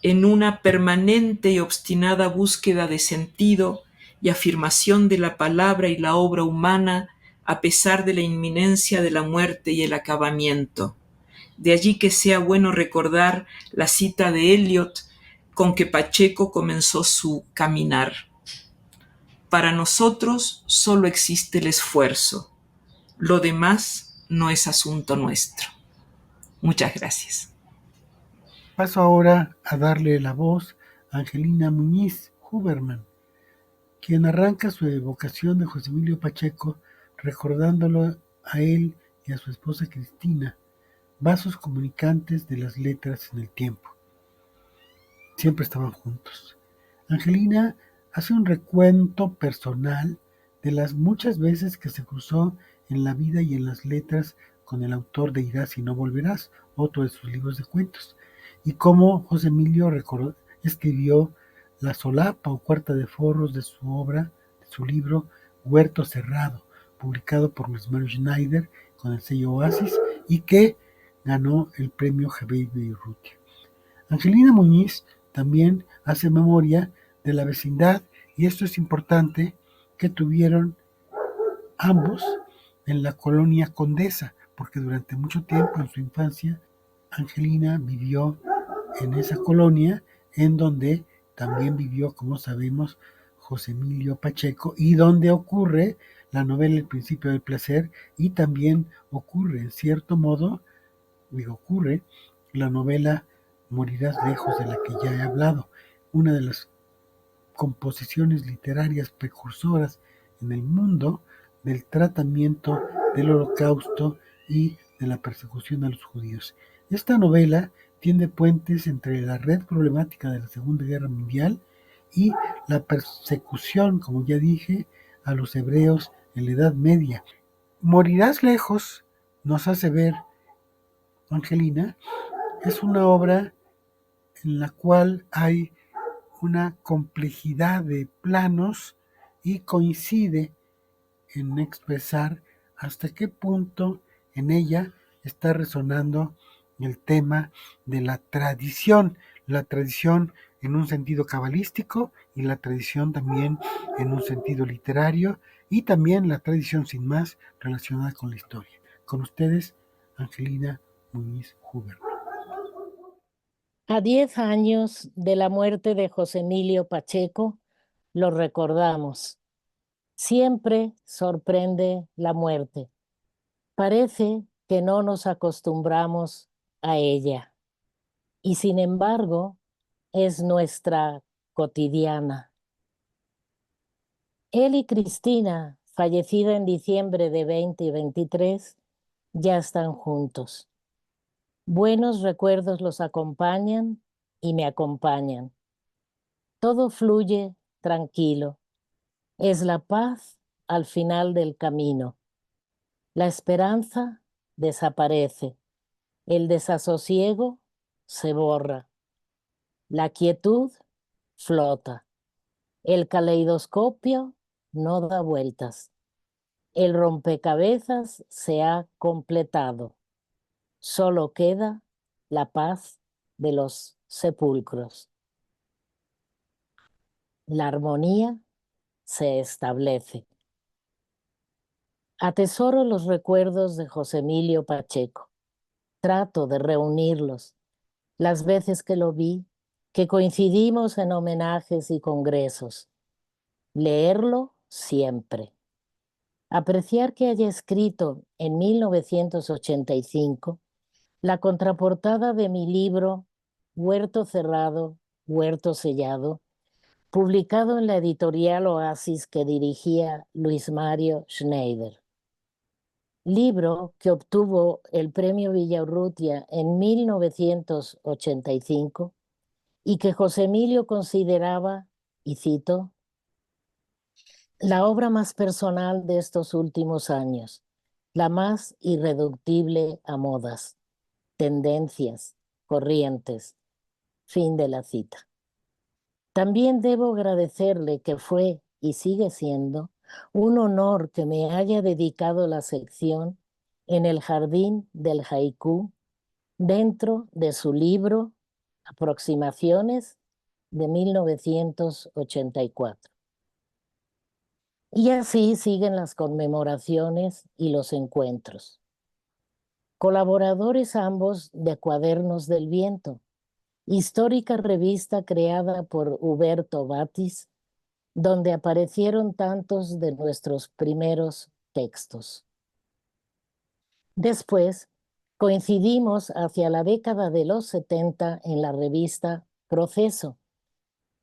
en una permanente y obstinada búsqueda de sentido y afirmación de la palabra y la obra humana a pesar de la inminencia de la muerte y el acabamiento. De allí que sea bueno recordar la cita de Eliot con que Pacheco comenzó su caminar. Para nosotros solo existe el esfuerzo. Lo demás no es asunto nuestro. Muchas gracias. Paso ahora a darle la voz a Angelina Muñiz Huberman, quien arranca su evocación de José Emilio Pacheco recordándolo a él y a su esposa Cristina, vasos comunicantes de las letras en el tiempo. Siempre estaban juntos. Angelina hace un recuento personal de las muchas veces que se cruzó en la vida y en las letras con el autor de Irás y no volverás, otro de sus libros de cuentos, y cómo José Emilio escribió la solapa o cuarta de forros de su obra, de su libro Huerto Cerrado, publicado por Luis Mario Schneider con el sello Oasis y que ganó el premio Javier Beirute. Angelina Muñiz también hace memoria de la vecindad, y esto es importante, que tuvieron ambos en la colonia Condesa, porque durante mucho tiempo en su infancia Angelina vivió en esa colonia, en donde también vivió, como sabemos, José Emilio Pacheco, y donde ocurre la novela El Principio del Placer, y también ocurre, en cierto modo, ocurre la novela Morirás lejos, de la que ya he hablado, una de las composiciones literarias precursoras en el mundo del tratamiento del Holocausto y de la persecución a los judíos. Esta novela tiende puentes entre la red problemática de la Segunda Guerra Mundial y la persecución, como ya dije, a los hebreos en la Edad Media. Morirás lejos, nos hace ver Angelina, es una obra en la cual hay una complejidad de planos y coincide en expresar hasta qué punto en ella está resonando el tema de la tradición en un sentido cabalístico y la tradición también en un sentido literario y también la tradición sin más relacionada con la historia. Con ustedes, Angelina Muñiz Huber. A 10 años de la muerte de José Emilio Pacheco, lo recordamos. Siempre sorprende la muerte. Parece que no nos acostumbramos a ella. Y sin embargo, es nuestra cotidiana. Él y Cristina, fallecida en diciembre de 2023, ya están juntos. Buenos recuerdos los acompañan y me acompañan. Todo fluye tranquilo. Es la paz al final del camino. La esperanza desaparece. El desasosiego se borra. La quietud flota. El caleidoscopio no da vueltas. El rompecabezas se ha completado. Solo queda la paz de los sepulcros. La armonía se establece. Atesoro los recuerdos de José Emilio Pacheco. Trato de reunirlos. Las veces que lo vi, que coincidimos en homenajes y congresos. Leerlo siempre. Apreciar que haya escrito en 1985 la contraportada de mi libro Huerto Cerrado, Huerto Sellado, publicado en la editorial Oasis que dirigía Luis Mario Schneider. Libro que obtuvo el premio Villaurrutia en 1985 y que José Emilio consideraba, y cito, la obra más personal de estos últimos años, la más irreductible a modas, tendencias, corrientes. Fin de la cita. También debo agradecerle que fue y sigue siendo un honor que me haya dedicado la sección en el Jardín del Haiku dentro de su libro Aproximaciones de 1984. Y así siguen las conmemoraciones y los encuentros. Colaboradores ambos de Cuadernos del Viento, histórica revista creada por Huberto Batis, donde aparecieron tantos de nuestros primeros textos. Después, coincidimos hacia la década de los 70 en la revista Proceso,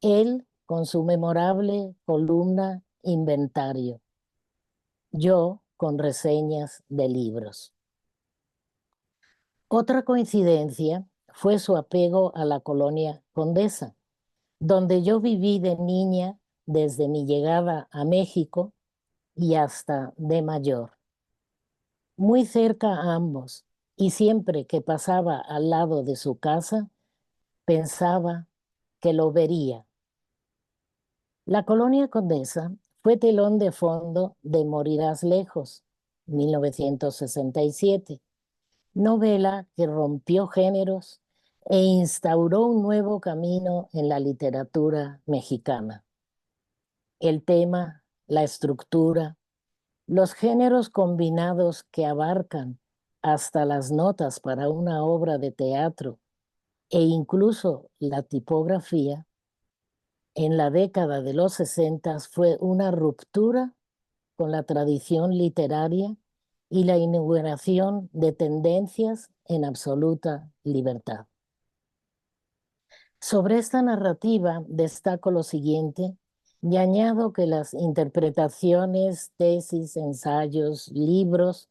él con su memorable columna Inventario, yo con reseñas de libros. Otra coincidencia fue su apego a la colonia Condesa, donde yo viví de niña desde mi llegada a México y hasta de mayor. Muy cerca a ambos, y siempre que pasaba al lado de su casa, pensaba que lo vería. La colonia Condesa fue telón de fondo de Morirás lejos, 1967, novela que rompió géneros e instauró un nuevo camino en la literatura mexicana. El tema, la estructura, los géneros combinados que abarcan hasta las notas para una obra de teatro e incluso la tipografía, en la década de los 60 fue una ruptura con la tradición literaria y la inauguración de tendencias en absoluta libertad. Sobre esta narrativa destaco lo siguiente y añado que las interpretaciones, tesis, ensayos, libros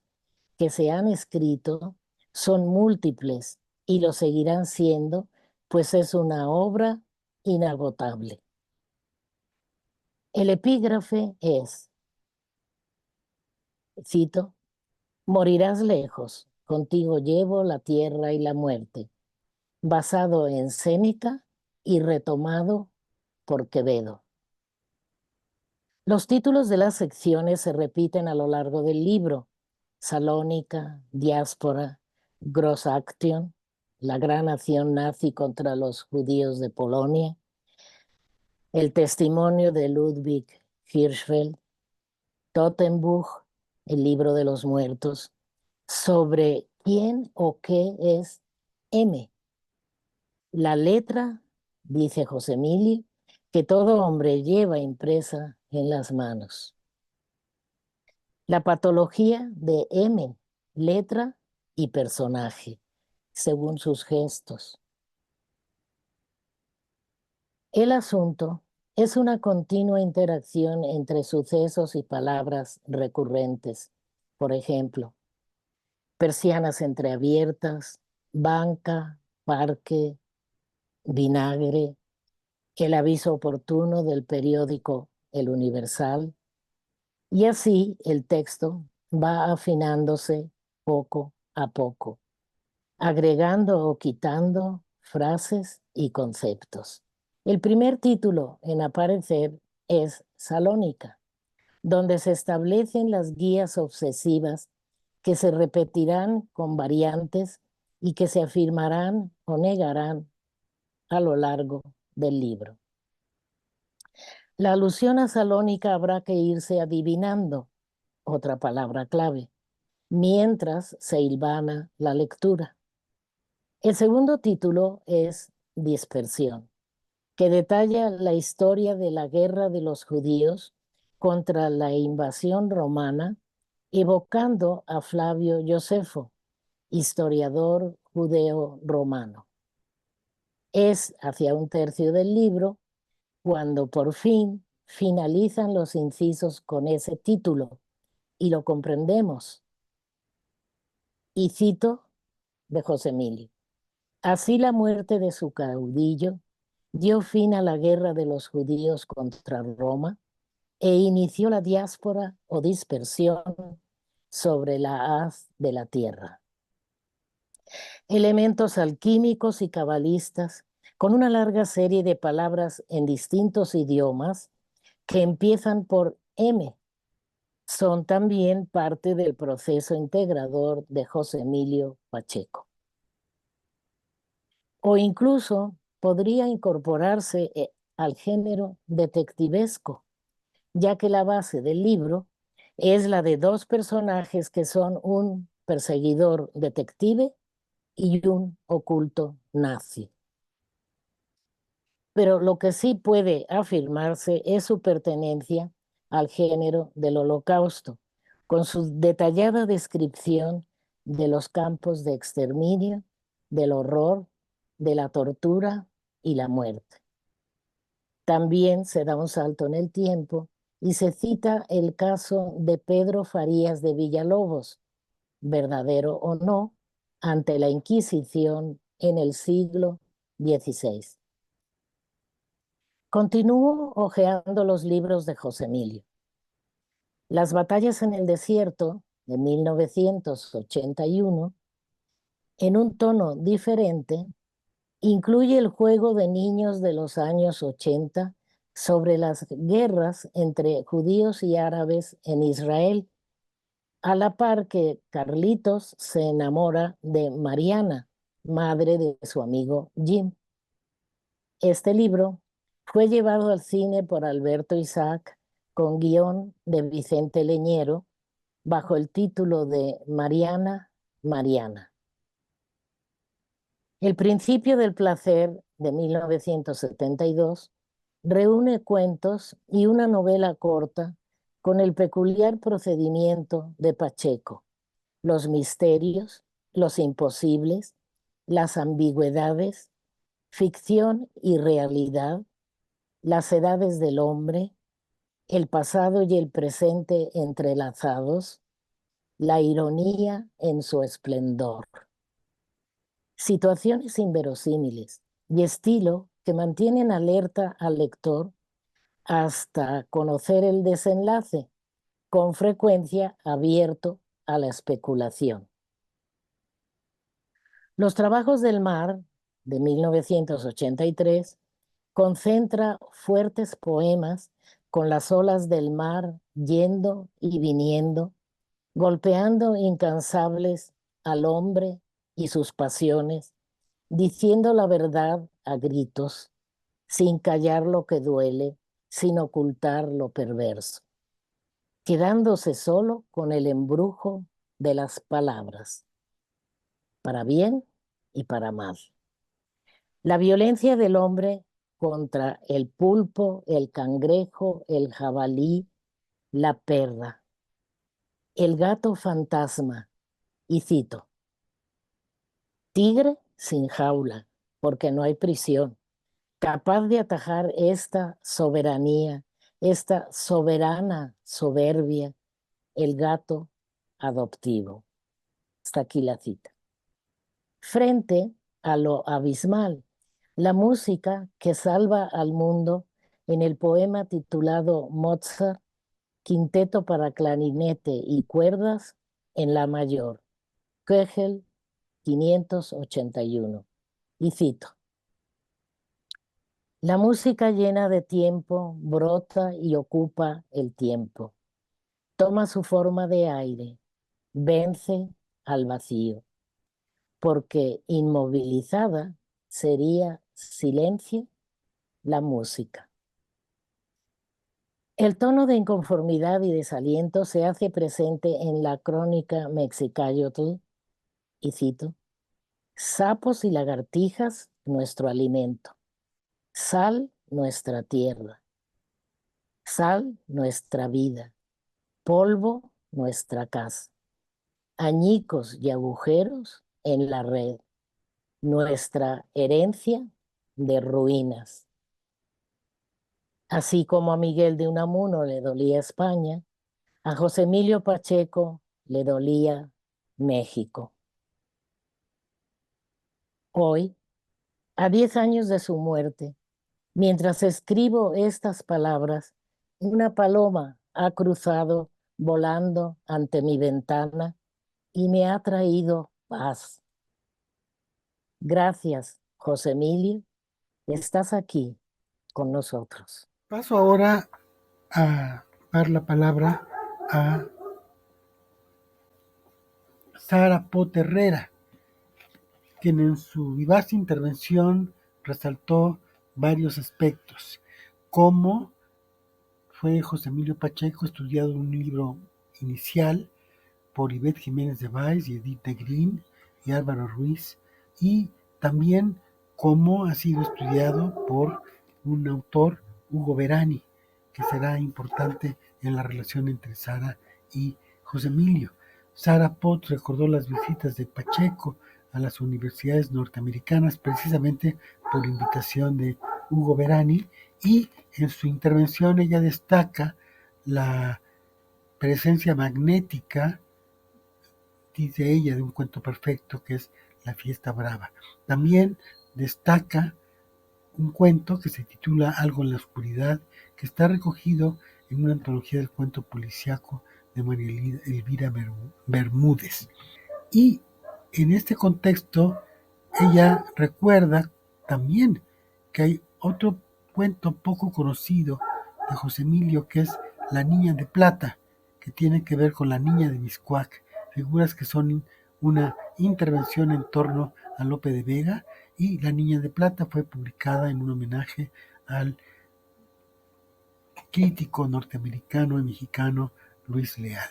que se han escrito son múltiples y lo seguirán siendo, pues es una obra inagotable. El epígrafe es, cito, morirás lejos, contigo llevo la tierra y la muerte, basado en Séneca y retomado por Quevedo. Los títulos de las secciones se repiten a lo largo del libro: Salónica, Diáspora, Gross Action, la gran acción nazi contra los judíos de Polonia, el testimonio de Ludwig Hirschfeld, Tottenbuch, el libro de los muertos, sobre quién o qué es M. La letra, dice José Emilio, que todo hombre lleva impresa en las manos. La patología de M, letra y personaje, según sus gestos. El asunto es una continua interacción entre sucesos y palabras recurrentes. Por ejemplo, persianas entreabiertas, banca, parque, vinagre, el aviso oportuno del periódico El Universal, y así el texto va afinándose poco a poco, agregando o quitando frases y conceptos. El primer título en aparecer es Salónica, donde se establecen las guías obsesivas que se repetirán con variantes y que se afirmarán o negarán a lo largo del libro. La alusión a Salónica habrá que irse adivinando, otra palabra clave, mientras se hilvana la lectura. El segundo título es Dispersión, que detalla la historia de la guerra de los judíos contra la invasión romana, evocando a Flavio Josefo, historiador judeo-romano. Es hacia un tercio del libro cuando por fin finalizan los incisos con ese título y lo comprendemos. Y cito de José Emilio: así la muerte de su caudillo dio fin a la guerra de los judíos contra Roma e inició la diáspora o dispersión sobre la haz de la tierra. Elementos alquímicos y cabalistas con una larga serie de palabras en distintos idiomas que empiezan por M, son también parte del proceso integrador de José Emilio Pacheco. O incluso podría incorporarse al género detectivesco, ya que la base del libro es la de dos personajes que son un perseguidor detective y un oculto nazi. Pero lo que sí puede afirmarse es su pertenencia al género del Holocausto, con su detallada descripción de los campos de exterminio, del horror, de la tortura y la muerte. También se da un salto en el tiempo y se cita el caso de Pedro Farías de Villalobos, verdadero o no, ante la Inquisición en el siglo XVI. Continúo hojeando los libros de José Emilio. Las batallas en el desierto, de 1981, en un tono diferente, incluye el juego de niños de los años 80 sobre las guerras entre judíos y árabes en Israel, a la par que Carlitos se enamora de Mariana, madre de su amigo Jim. Este libro fue llevado al cine por Alberto Isaac con guión de Vicente Leñero bajo el título de Mariana, Mariana. El principio del placer de 1972 reúne cuentos y una novela corta con el peculiar procedimiento de Pacheco, los misterios, los imposibles, las ambigüedades, ficción y realidad, las edades del hombre, el pasado y el presente entrelazados, la ironía en su esplendor. Situaciones inverosímiles y estilo que mantienen alerta al lector hasta conocer el desenlace, con frecuencia abierto a la especulación. Los trabajos del mar, de 1983, concentra fuertes poemas con las olas del mar yendo y viniendo, golpeando incansables al hombre y sus pasiones, diciendo la verdad a gritos, sin callar lo que duele, sin ocultar lo perverso, quedándose solo con el embrujo de las palabras, para bien y para mal. La violencia del hombre contra el pulpo, el cangrejo, el jabalí, la perra, el gato fantasma, y cito, tigre sin jaula, porque no hay prisión, capaz de atajar esta soberanía, esta soberana soberbia, el gato adoptivo. Hasta aquí la cita. Frente a lo abismal, la música que salva al mundo en el poema titulado Mozart, Quinteto para clarinete y cuerdas en la mayor, Köchel 581. Y cito, la música llena de tiempo brota y ocupa el tiempo, toma su forma de aire, vence al vacío, porque inmovilizada sería silencio la música. El tono de inconformidad y desaliento se hace presente en la crónica Mexicayotl, y cito, sapos y lagartijas, nuestro alimento, sal, nuestra tierra, sal, nuestra vida, polvo, nuestra casa, añicos y agujeros en la red, nuestra herencia de ruinas. Así como a Miguel de Unamuno le dolía España, a José Emilio Pacheco le dolía México. Hoy, a 10 años de su muerte, mientras escribo estas palabras, una paloma ha cruzado volando ante mi ventana y me ha traído paz. Gracias, José Emilio, estás aquí con nosotros. Paso ahora a dar la palabra a Sara Pot Herrera, quien en su vivaz intervención resaltó varios aspectos, como fue José Emilio Pacheco estudiado en un libro inicial por Ivette Jiménez de Valls y Edith de Green y Álvaro Ruiz, y también cómo ha sido estudiado por un autor, Hugo Verani, que será importante en la relación entre Sara y José Emilio. Sara Pot recordó las visitas de Pacheco a las universidades norteamericanas precisamente por invitación de Hugo Verani, y en su intervención ella destaca la presencia magnética, dice ella, de un cuento perfecto que es La Fiesta Brava. También destaca un cuento que se titula Algo en la oscuridad, que está recogido en una antología del cuento policíaco de María Elvira Bermúdez. Y en este contexto, ella recuerda también que hay otro cuento poco conocido de José Emilio, que es La Niña de Plata, que tiene que ver con la Niña de Miscuac, figuras que son una intervención en torno a Lope de Vega, y La Niña de Plata fue publicada en un homenaje al crítico norteamericano y mexicano Luis Leal.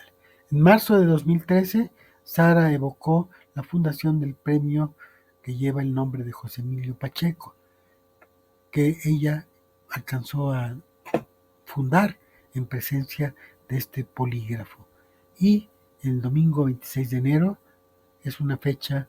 En marzo de 2013, Sara evocó la fundación del premio que lleva el nombre de José Emilio Pacheco, que ella alcanzó a fundar en presencia de este polígrafo. Y el domingo 26 de enero es una fecha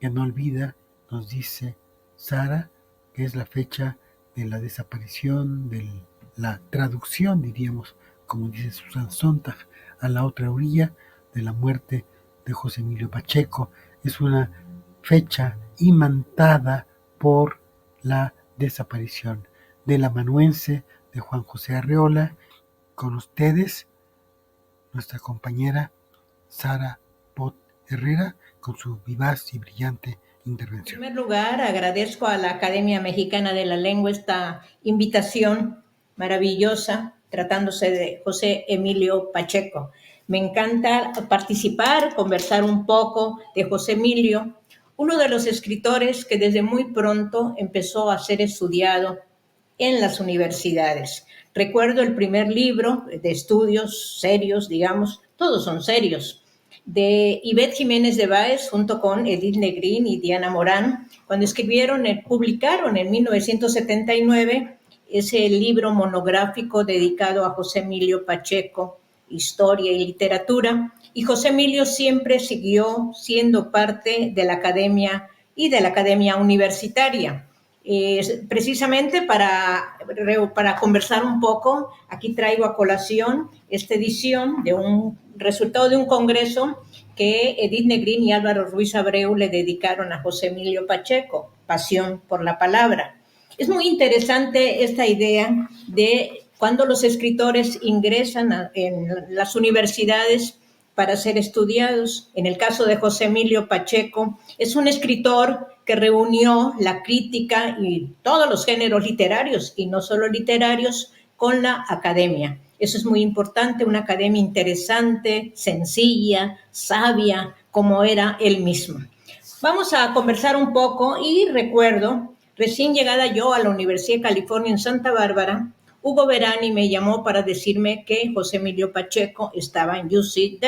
que no olvida, nos dice Sara, que es la fecha de la desaparición, de la traducción, diríamos, como dice Susan Sontag, a la otra orilla, de la muerte de José Emilio Pacheco. Es una fecha imantada por la desaparición del amanuense de Juan José Arreola. Con ustedes, nuestra compañera Sara Pot Herrera, con su vivaz y brillante intervención. En primer lugar, agradezco a la Academia Mexicana de la Lengua esta invitación maravillosa, tratándose de José Emilio Pacheco. Me encanta participar, conversar un poco de José Emilio, uno de los escritores que desde muy pronto empezó a ser estudiado en las universidades. Recuerdo el primer libro de estudios serios, digamos, todos son serios, de Ivette Jiménez de Báez junto con Edith Negrín y Diana Morán, cuando publicaron en 1979 ese libro monográfico dedicado a José Emilio Pacheco, Historia y Literatura, y José Emilio siempre siguió siendo parte de la academia y de la academia universitaria. Precisamente para conversar un poco, aquí traigo a colación esta edición de un resultado de un congreso que Edith Negrín y Álvaro Ruiz Abreu le dedicaron a José Emilio Pacheco, Pasión por la Palabra. Es muy interesante esta idea de cuando los escritores ingresan en las universidades para ser estudiados. En el caso de José Emilio Pacheco, es un escritor que reunió la crítica y todos los géneros literarios, y no solo literarios, con la academia. Eso es muy importante, una academia interesante, sencilla, sabia, como era él mismo. Vamos a conversar un poco y recuerdo, recién llegada yo a la Universidad de California en Santa Bárbara, Hugo Verani me llamó para decirme que José Emilio Pacheco estaba en UC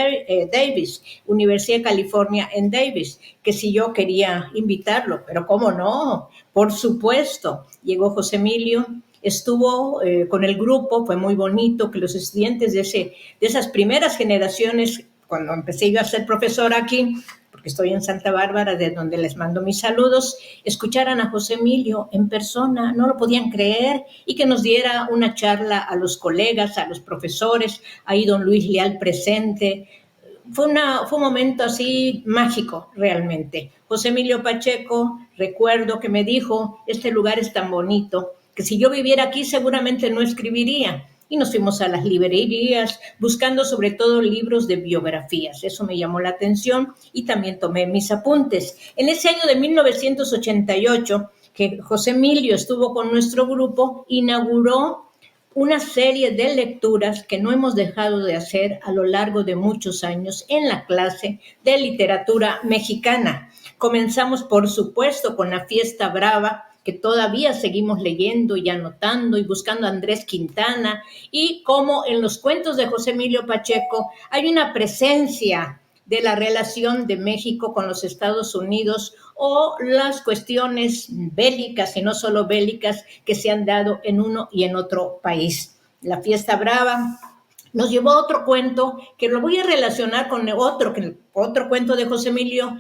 Davis, Universidad de California en Davis, que si yo quería invitarlo, pero ¿cómo no? Por supuesto, llegó José Emilio, estuvo con el grupo, fue muy bonito que los estudiantes de esas primeras generaciones, cuando empecé yo a ser profesora aquí, porque estoy en Santa Bárbara, de donde les mando mis saludos, escucharan a José Emilio en persona, no lo podían creer, y que nos diera una charla a los colegas, a los profesores, ahí don Luis Leal presente. Fue un momento así mágico, realmente. José Emilio Pacheco, recuerdo que me dijo, este lugar es tan bonito, que si yo viviera aquí seguramente no escribiría. Y nos fuimos a las librerías buscando sobre todo libros de biografías. Eso me llamó la atención y también tomé mis apuntes. En ese año de 1988, que José Emilio estuvo con nuestro grupo, inauguró una serie de lecturas que no hemos dejado de hacer a lo largo de muchos años en la clase de literatura mexicana. Comenzamos, por supuesto, con La Fiesta Brava, que todavía seguimos leyendo y anotando y buscando a Andrés Quintana, y como en los cuentos de José Emilio Pacheco hay una presencia de la relación de México con los Estados Unidos o las cuestiones bélicas y no solo bélicas que se han dado en uno y en otro país. La Fiesta Brava nos llevó a otro cuento que lo voy a relacionar con otro cuento de José Emilio,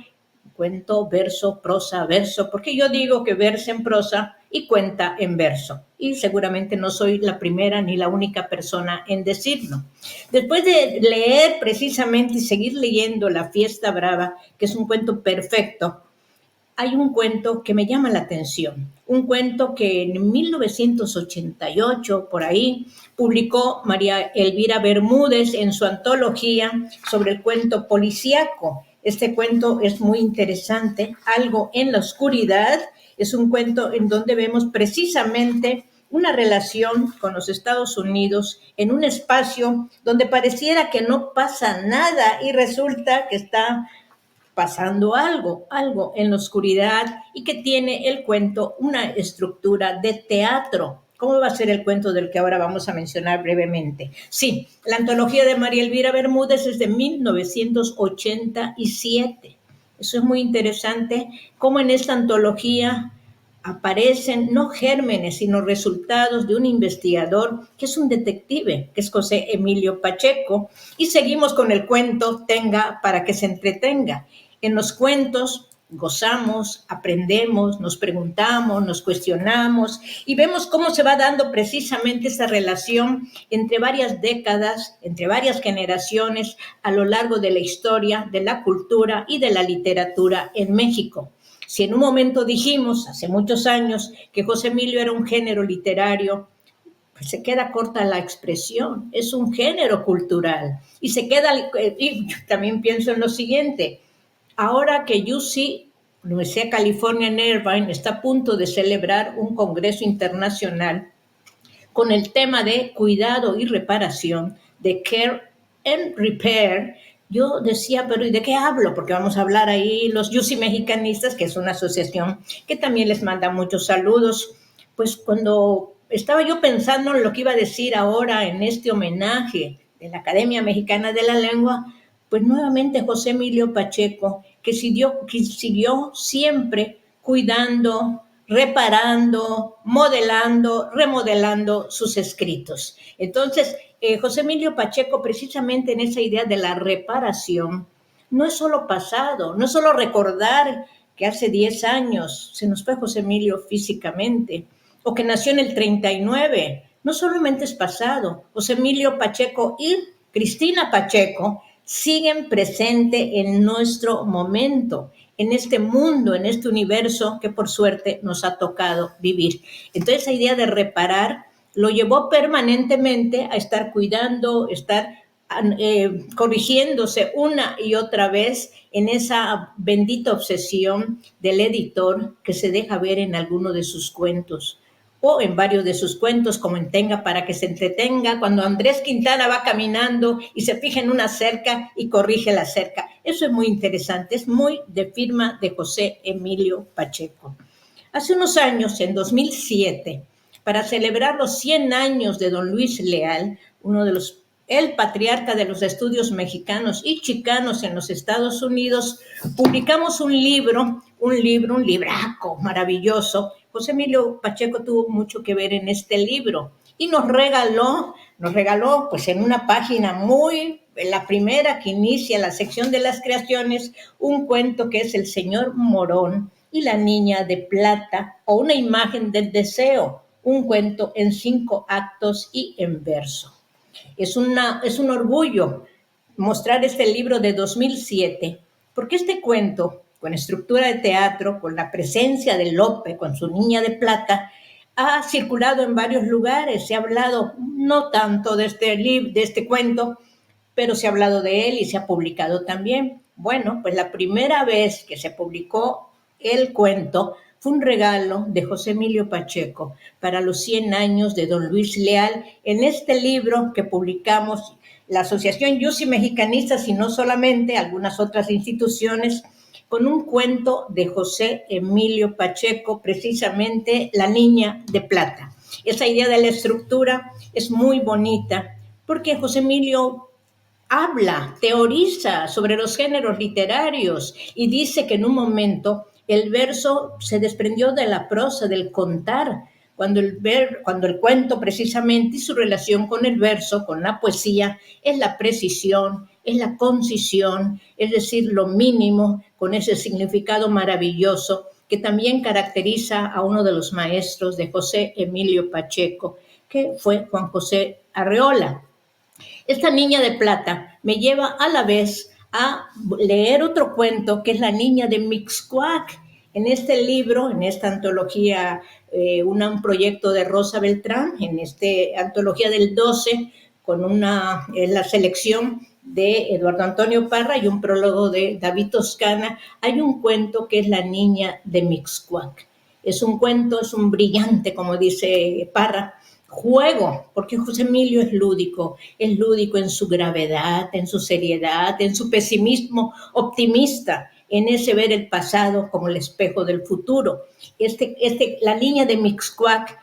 cuento, verso, prosa, verso, porque yo digo que versa en prosa y cuenta en verso. Y seguramente no soy la primera ni la única persona en decirlo. Después de leer precisamente y seguir leyendo La Fiesta Brava, que es un cuento perfecto, hay un cuento que me llama la atención, un cuento que en 1988, por ahí, publicó María Elvira Bermúdez en su antología sobre el cuento policíaco. Este cuento es muy interesante, Algo en la oscuridad. Es un cuento en donde vemos precisamente una relación con los Estados Unidos en un espacio donde pareciera que no pasa nada y resulta que está pasando algo en la oscuridad, y que tiene el cuento una estructura de teatro. ¿Cómo va a ser el cuento del que ahora vamos a mencionar brevemente? Sí, la antología de María Elvira Bermúdez es de 1987. Eso es muy interesante, cómo en esta antología aparecen no gérmenes, sino resultados de un investigador que es un detective, que es José Emilio Pacheco, y seguimos con el cuento Tenga para que se entretenga. En los cuentos gozamos, aprendemos, nos preguntamos, nos cuestionamos y vemos cómo se va dando precisamente esa relación entre varias décadas, entre varias generaciones a lo largo de la historia, de la cultura y de la literatura en México. Si en un momento dijimos, hace muchos años, que José Emilio era un género literario, pues se queda corta la expresión, es un género cultural. Y se queda, y yo también pienso en lo siguiente, ahora que UC, Universidad de California en Irvine, está a punto de celebrar un congreso internacional con el tema de cuidado y reparación, de Care and Repair, yo decía, pero ¿y de qué hablo? Porque vamos a hablar ahí los UC Mexicanistas, que es una asociación que también les manda muchos saludos. Pues cuando estaba yo pensando en lo que iba a decir ahora en este homenaje de la Academia Mexicana de la Lengua, pues nuevamente José Emilio Pacheco, que siguió siempre cuidando, reparando, modelando, remodelando sus escritos. Entonces, José Emilio Pacheco, precisamente en esa idea de la reparación, no es solo pasado, no es solo recordar que hace 10 años se nos fue José Emilio físicamente, o que nació en el 39, no solamente es pasado. José Emilio Pacheco y Cristina Pacheco siguen presente en nuestro momento, en este mundo, en este universo que por suerte nos ha tocado vivir. Entonces, esa idea de reparar lo llevó permanentemente a estar cuidando, estar corrigiéndose una y otra vez en esa bendita obsesión del editor que se deja ver en alguno de sus cuentos o en varios de sus cuentos, como en Tenga para que se entretenga, cuando Andrés Quintana va caminando y se fija en una cerca y corrige la cerca. Eso es muy interesante, es muy de firma de José Emilio Pacheco. Hace unos años, en 2007, para celebrar los 100 años de don Luis Leal, el patriarca de los estudios mexicanos y chicanos en los Estados Unidos, publicamos un libraco maravilloso. José Emilio Pacheco tuvo mucho que ver en este libro y nos regaló pues en una página la primera que inicia la sección de las creaciones, un cuento que es El señor Morón y la niña de plata, o una imagen del deseo, un cuento en 5 actos y en verso. Es un orgullo mostrar este libro de 2007, porque este cuento, con estructura de teatro, con la presencia de Lope, con su niña de plata, ha circulado en varios lugares. Se ha hablado no tanto de este cuento, pero se ha hablado de él y se ha publicado también. Bueno, pues la primera vez que se publicó el cuento fue un regalo de José Emilio Pacheco para los 100 años de don Luis Leal en este libro que publicamos la Asociación UC Mexicanistas y no solamente, algunas otras instituciones, con un cuento de José Emilio Pacheco, precisamente La niña de plata. Esa idea de la estructura es muy bonita porque José Emilio habla, teoriza sobre los géneros literarios y dice que en un momento el verso se desprendió de la prosa, del contar, cuando el cuento precisamente y su relación con el verso, con la poesía, es la precisión, es la concisión, es decir, lo mínimo, con ese significado maravilloso que también caracteriza a uno de los maestros de José Emilio Pacheco, que fue Juan José Arreola. Esta niña de plata me lleva a la vez a leer otro cuento que es La niña de Mixcoac. En este libro, en esta antología, un proyecto de Rosa Beltrán, en esta antología del 12, con la selección de Eduardo Antonio Parra y un prólogo de David Toscana, hay un cuento que es La niña de Mixcoac. Es un cuento, es un brillante, como dice Parra, juego, porque José Emilio es lúdico en su gravedad, en su seriedad, en su pesimismo optimista, en ese ver el pasado como el espejo del futuro. La niña de Mixcoac,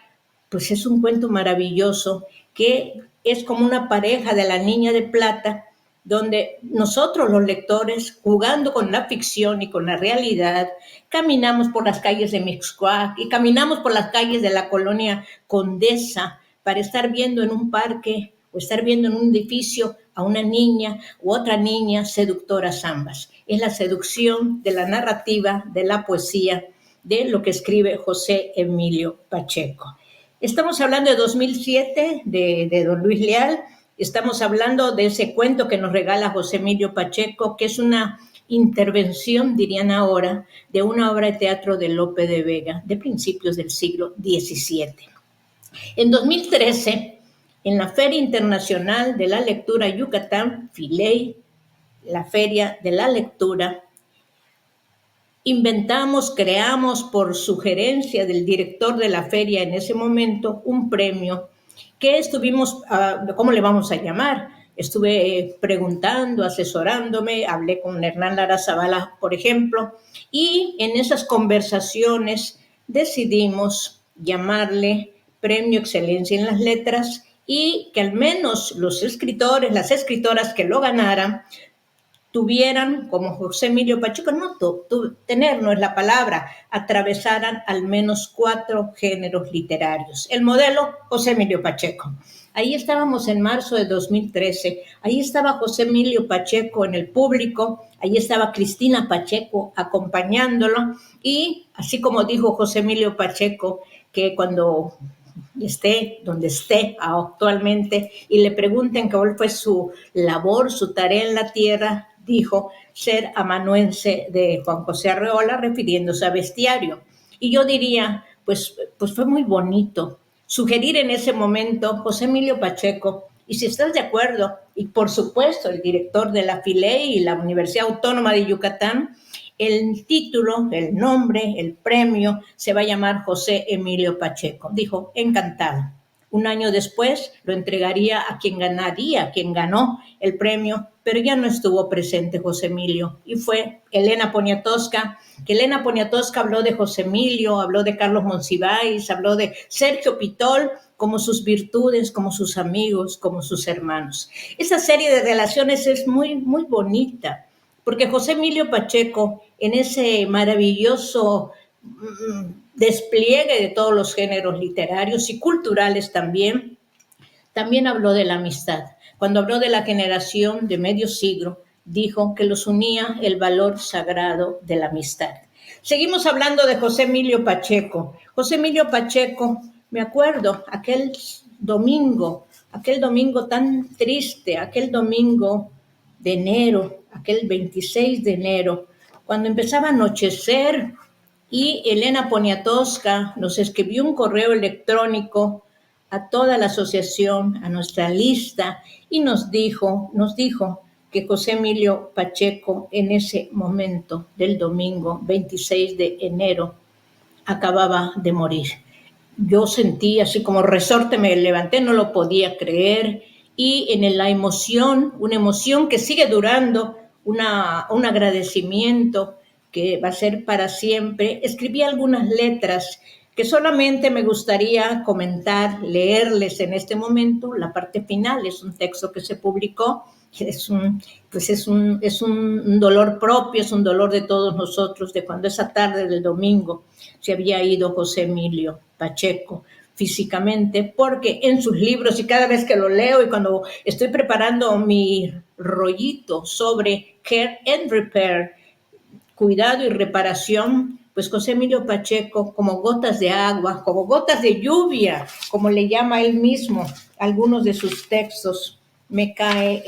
pues es un cuento maravilloso que es como una pareja de la niña de plata, donde nosotros los lectores, jugando con la ficción y con la realidad, caminamos por las calles de Mixcoac y caminamos por las calles de la colonia Condesa para estar viendo en un parque o estar viendo en un edificio a una niña u otra niña seductoras ambas. Es la seducción de la narrativa, de la poesía, de lo que escribe José Emilio Pacheco. Estamos hablando de 2007, de don Luis Leal. Estamos hablando de ese cuento que nos regala José Emilio Pacheco, que es una intervención, dirían ahora, de una obra de teatro de Lope de Vega, de principios del siglo XVII. En 2013, en la Feria Internacional de la Lectura Yucatán, FILEY, la Feria de la Lectura, creamos por sugerencia del director de la feria en ese momento un premio que estuvimos, ¿cómo le vamos a llamar? Estuve preguntando, asesorándome, hablé con Hernán Lara Zavala, por ejemplo, y en esas conversaciones decidimos llamarle Premio Excelencia en las Letras y que al menos los escritores, las escritoras que lo ganaran, tuvieran, como José Emilio Pacheco, tener no es la palabra, atravesaran al menos 4 géneros literarios. El modelo, José Emilio Pacheco. Ahí estábamos en marzo de 2013, ahí estaba José Emilio Pacheco en el público, ahí estaba Cristina Pacheco acompañándolo, y así como dijo José Emilio Pacheco, que cuando esté donde esté actualmente y le pregunten cuál fue su labor, su tarea en la tierra, dijo ser amanuense de Juan José Arreola, refiriéndose a Bestiario. Y yo diría, pues fue muy bonito sugerir en ese momento José Emilio Pacheco, y si estás de acuerdo, y por supuesto el director de la FILEY y la Universidad Autónoma de Yucatán, el título, el nombre, el premio se va a llamar José Emilio Pacheco. Dijo, encantado. Un año después lo entregaría a quien ganó el premio, pero ya no estuvo presente José Emilio, y fue Elena Poniatowska, que Elena Poniatowska habló de José Emilio, habló de Carlos Monsiváis, habló de Sergio Pitol, como sus virtudes, como sus amigos, como sus hermanos. Esa serie de relaciones es muy, muy bonita, porque José Emilio Pacheco, en ese maravilloso despliegue de todos los géneros literarios y culturales también habló de la amistad. Cuando habló de la generación de medio siglo, dijo que los unía el valor sagrado de la amistad. Seguimos hablando de José Emilio Pacheco. José Emilio Pacheco, me acuerdo, aquel domingo tan triste, aquel domingo de enero, aquel 26 de enero, cuando empezaba a anochecer, y Elena Poniatowska nos escribió un correo electrónico a toda la asociación, a nuestra lista, y nos dijo que José Emilio Pacheco en ese momento del domingo 26 de enero acababa de morir. Yo sentí así como resorte, me levanté, no lo podía creer, y en la emoción, una emoción que sigue durando, un agradecimiento que va a ser para siempre, escribí algunas letras que solamente me gustaría comentar, leerles en este momento. La parte final es un texto que se publicó, es un dolor propio, es un dolor de todos nosotros, de cuando esa tarde del domingo se había ido José Emilio Pacheco físicamente, porque en sus libros, y cada vez que lo leo y cuando estoy preparando mi rollito sobre Care and Repair, cuidado y reparación, pues José Emilio Pacheco, como gotas de agua, como gotas de lluvia, como le llama él mismo, algunos de sus textos, me cae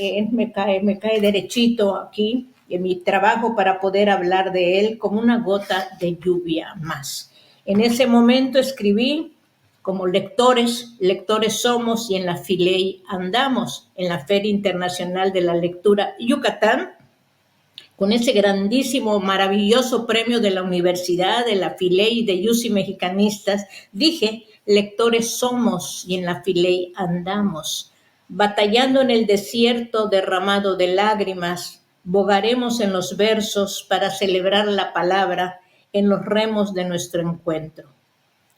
derechito aquí, en mi trabajo para poder hablar de él como una gota de lluvia más. En ese momento escribí como lectores somos y en la Filey andamos, en la Feria Internacional de la Lectura Yucatán, con ese grandísimo, maravilloso premio de la Universidad, de la Filey, de UCI Mexicanistas, dije, lectores somos y en la Filey andamos, batallando en el desierto derramado de lágrimas, bogaremos en los versos para celebrar la palabra en los remos de nuestro encuentro.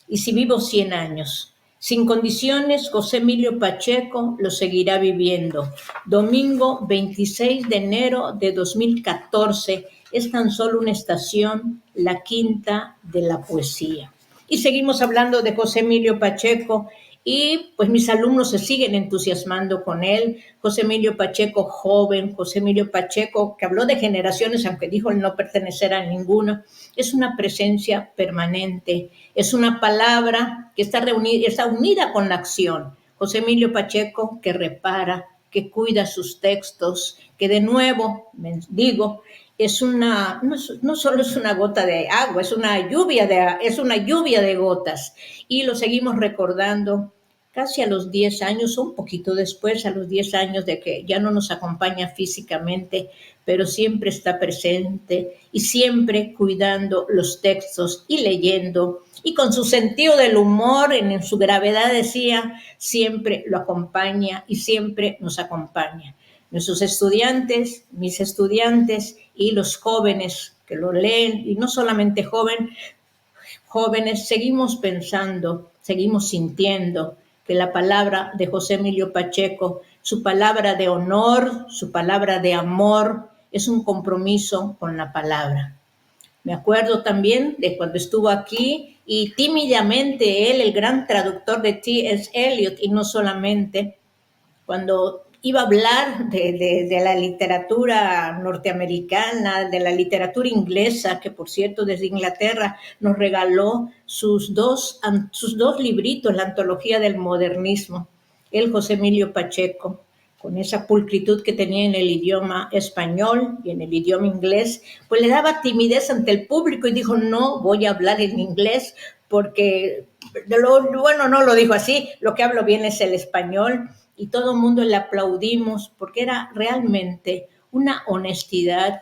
Y si vivo 100 años, sin condiciones, José Emilio Pacheco lo seguirá viviendo. Domingo 26 de enero de 2014 es tan solo una estación, la quinta de la poesía. Y seguimos hablando de José Emilio Pacheco y pues mis alumnos se siguen entusiasmando con él. José Emilio Pacheco joven, José Emilio Pacheco que habló de generaciones, aunque dijo el no pertenecer a ninguna, es una presencia permanente, es una palabra que está unida con la acción. José Emilio Pacheco que repara, que cuida sus textos, que de nuevo, digo, no solo es una gota de agua, es una lluvia de gotas. Y lo seguimos recordando casi a los 10 años, un poquito después, a los 10 años de que ya no nos acompaña físicamente, pero siempre está presente y siempre cuidando los textos y leyendo. Y con su sentido del humor, en su gravedad decía, siempre lo acompaña y siempre nos acompaña. Nuestros estudiantes, mis estudiantes y los jóvenes que lo leen, y no solamente jóvenes, seguimos pensando, seguimos sintiendo que la palabra de José Emilio Pacheco, su palabra de honor, su palabra de amor, es un compromiso con la palabra. Me acuerdo también de cuando estuvo aquí y tímidamente él, el gran traductor de T.S. Eliot, y no solamente, cuando iba a hablar de la literatura norteamericana, de la literatura inglesa, que por cierto desde Inglaterra nos regaló sus dos libritos, la antología del modernismo. El José Emilio Pacheco, con esa pulcritud que tenía en el idioma español y en el idioma inglés, pues le daba timidez ante el público y dijo, no voy a hablar en inglés porque, bueno, no lo dijo así, lo que hablo bien es el español. Y todo el mundo le aplaudimos porque era realmente una honestidad,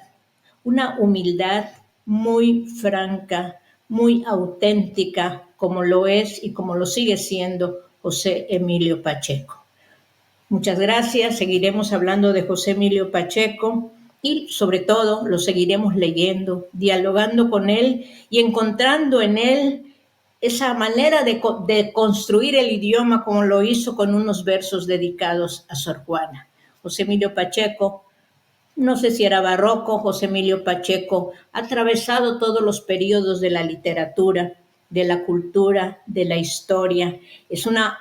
una humildad muy franca, muy auténtica, como lo es y como lo sigue siendo José Emilio Pacheco. Muchas gracias, seguiremos hablando de José Emilio Pacheco y sobre todo lo seguiremos leyendo, dialogando con él y encontrando en él esa manera de construir el idioma como lo hizo con unos versos dedicados a Sor Juana. José Emilio Pacheco, no sé si era barroco, José Emilio Pacheco ha atravesado todos los periodos de la literatura, de la cultura, de la historia. Es una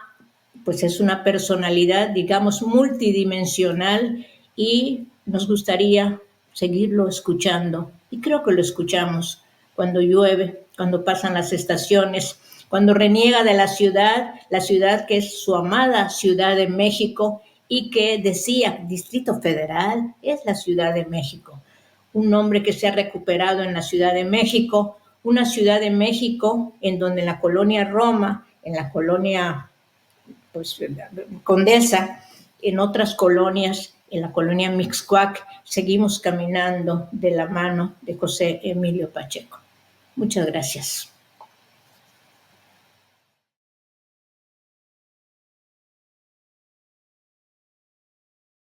personalidad, digamos, multidimensional y nos gustaría seguirlo escuchando. Y creo que lo escuchamos cuando llueve, cuando pasan las estaciones, cuando reniega de la ciudad que es su amada Ciudad de México y que decía, Distrito Federal es la Ciudad de México. Un nombre que se ha recuperado en la Ciudad de México, una Ciudad de México en donde en la colonia Roma, en la colonia Condesa, en otras colonias, en la colonia Mixcoac, seguimos caminando de la mano de José Emilio Pacheco. Muchas gracias.